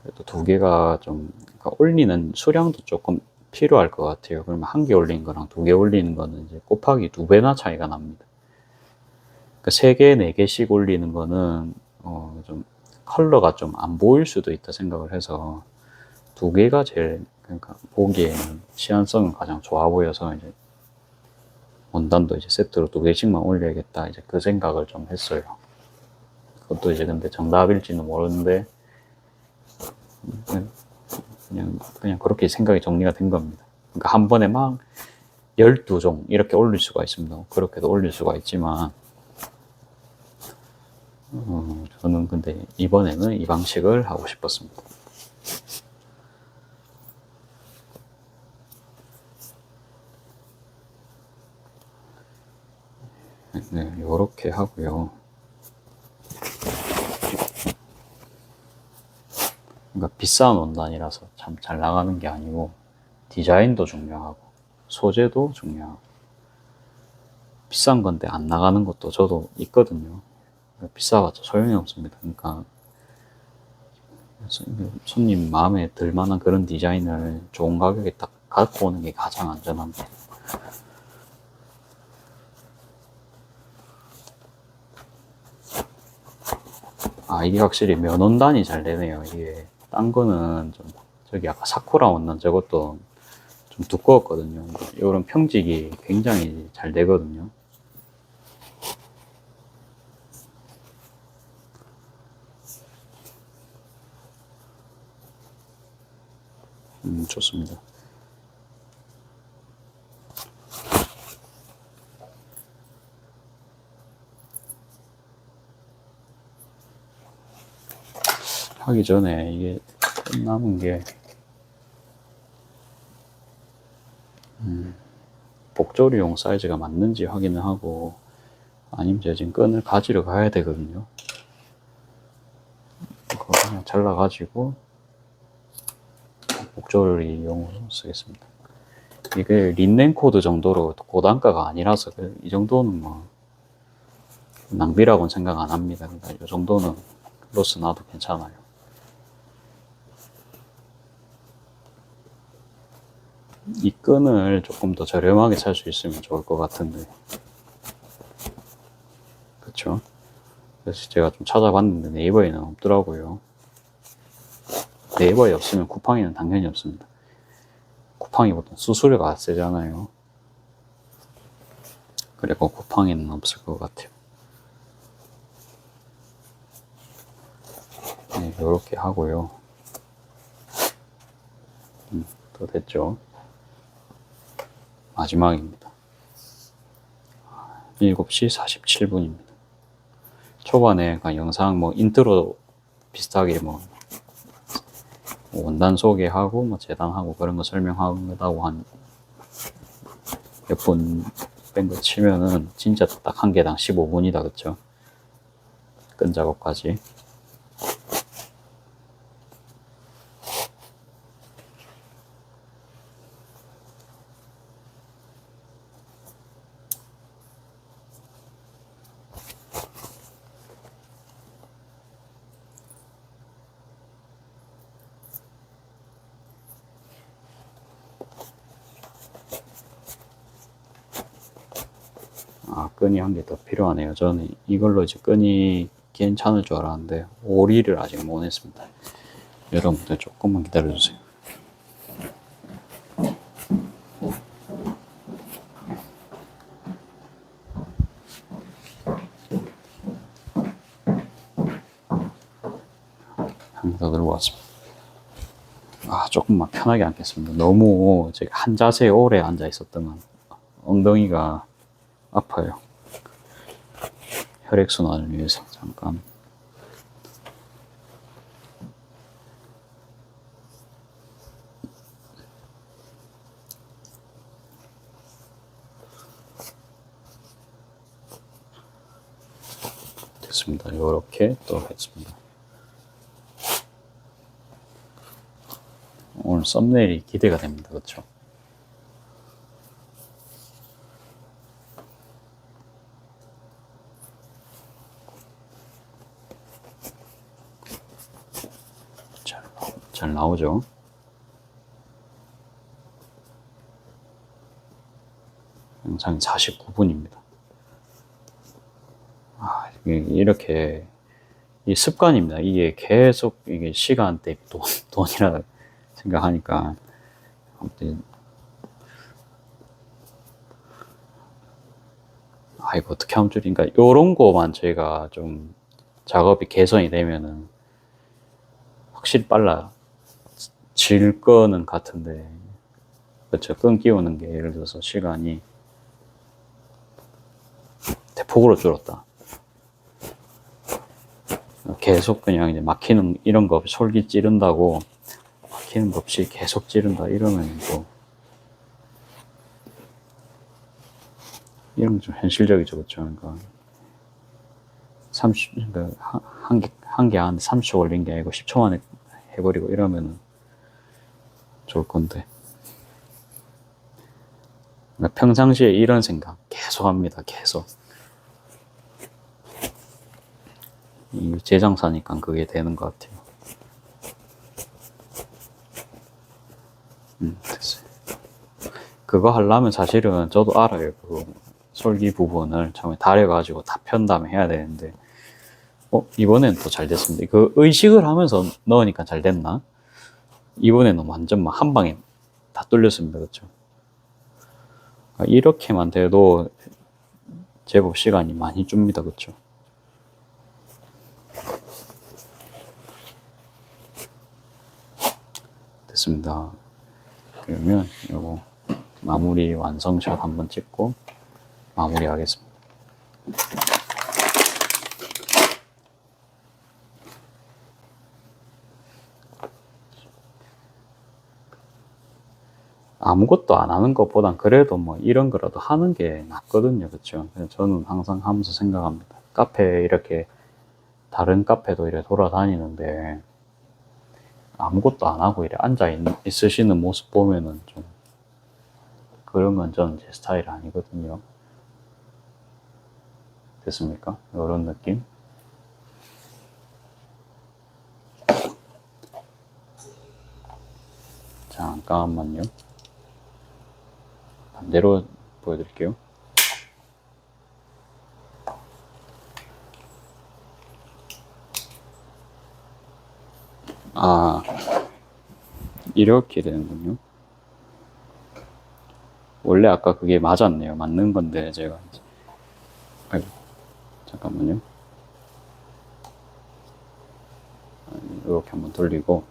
그래도 2개가 좀, 그러니까 올리는 수량도 조금 필요할 것 같아요. 그러면 1개 올리는 거랑 2개 올리는 거는 이제 곱하기 2배나 차이가 납니다. 그러니까 3개, 4개씩 올리는 거는, 좀, 컬러가 좀 안 보일 수도 있다 생각을 해서, 2개가 제일, 그러니까 보기에는 시안성은 가장 좋아 보여서 이제 원단도 이제 세트로 2개씩만 올려야겠다 이제 그 생각을 좀 했어요. 그것도 이제 근데 정답일지는 모르는데 그냥 그렇게 생각이 정리가 된 겁니다. 그러니까 한 번에 막 12종 이렇게 올릴 수가 있습니다. 그렇게도 올릴 수가 있지만 저는 근데 이번에는 이 방식을 하고 싶었습니다. 네, 요렇게 하고요. 그러니까 비싼 원단이라서 참 잘 나가는 게 아니고 디자인도 중요하고 소재도 중요하고 비싼 건데 안 나가는 것도 저도 있거든요. 비싸봤자 소용이 없습니다. 그러니까 손님 마음에 들 만한 그런 디자인을 좋은 가격에 딱 갖고 오는 게 가장 안전합니다. 아, 이게 확실히 면원단이 잘 되네요. 이게 딴 거는 좀 저기 아까 사쿠라 원단 저것도 좀 두꺼웠거든요. 이런 평직이 굉장히 잘 되거든요. 좋습니다. 하기 전에 이게 남은 게 복조리용 사이즈가 맞는지 확인을 하고 아니면 제가 지금 끈을 가지러 가야 되거든요. 그거 그냥 잘라가지고 복조리용으로 쓰겠습니다. 이게 린넨 코드 정도로 고단가가 아니라서 이 정도는 뭐 낭비라고는 생각 안 합니다. 그러니까 이 정도는 로스 놔도 괜찮아요. 이 끈을 조금 더 저렴하게 살 수 있으면 좋을 것 같은데, 그쵸? 그래서 제가 좀 찾아봤는데 네이버에는 없더라고요. 네이버에 없으면 쿠팡에는 당연히 없습니다. 쿠팡이 보통 수수료가 세잖아요. 그리고 쿠팡에는 없을 것 같아요. 네, 이렇게 하고요. 또 됐죠? 마지막입니다. 7시 47분입니다. 초반에 영상 뭐 인트로 비슷하게 뭐 원단 소개하고 뭐 재단하고 그런 거 설명하고 한 몇 분 뺀 거 치면은 진짜 딱 한 개당 15분이다, 그쵸? 끈 작업까지. 아, 끈이 한 개 더 필요하네요. 저는 이걸로 이제 끈이 괜찮을 줄 알았는데 오리를 아직 못 했습니다. 여러분들 조금만 기다려주세요. 한 개 더 들고 왔습니다. 아, 조금만 편하게 앉겠습니다. 너무 제가 한 자세에 오래 앉아 있었더만 엉덩이가 아파요. 혈액순환을 위해서 잠깐. 됐습니다. 이렇게 또 했습니다. 오늘 썸네일이 기대가 됩니다. 그렇죠? 잘 나오죠? 영상이 49분입니다. 아, 이렇게 이 습관입니다. 이게 계속 이게 시간 대비 돈이라 생각하니까 아무튼 아, 이거 어떻게 하면 줄인가? 요런 거만 저희가 좀 작업이 개선이 되면은 확실히 빨라요. 질 거는 같은데, 그쵸? 끈 끼우는 게 예를 들어서 시간이 대폭으로 줄었다. 계속 그냥 이제 막히는 이런 거 없이 솔기 찌른다고 막히는 거 없이 계속 찌른다 이러면 또 이런 건 좀 현실적이죠, 그렇죠? 그러니까 30, 그러니까 한 개 안에 30초 걸린 게 아니고 10초 만에 해버리고 이러면 좋을 건데. 그러니까 평상시에 이런 생각 계속 합니다. 계속. 이 제장사니까 그게 되는 것 같아요. 됐어요. 그거 하려면 사실은 저도 알아요. 그 솔기 부분을 처음에 다려가지고 다 편 다음에 해야 되는데, 이번엔 또 잘 됐습니다. 그 의식을 하면서 넣으니까 잘 됐나? 이번에는 완전 막 한 방에 다 뚫렸습니다. 그렇죠? 이렇게만 돼도 제법 시간이 많이 줍니다. 그렇죠? 됐습니다. 그러면 요거 마무리 완성샷 한번 찍고 마무리 하겠습니다. 아무것도 안 하는 것보단 그래도 뭐 이런 거라도 하는 게 낫거든요. 그렇죠? 그래서 저는 항상 하면서 생각합니다. 카페 이렇게 다른 카페도 이렇게 돌아다니는데 아무것도 안 하고 이렇게 앉아 있으시는 모습 보면은 좀 그런 건 저는 제 스타일 아니거든요. 됐습니까? 이런 느낌? 잠깐만요. 반대로 보여드릴게요. 아, 이렇게 되는군요. 원래 아까 그게 맞았네요. 맞는 건데 제가 아이고, 잠깐만요. 이렇게 한번 돌리고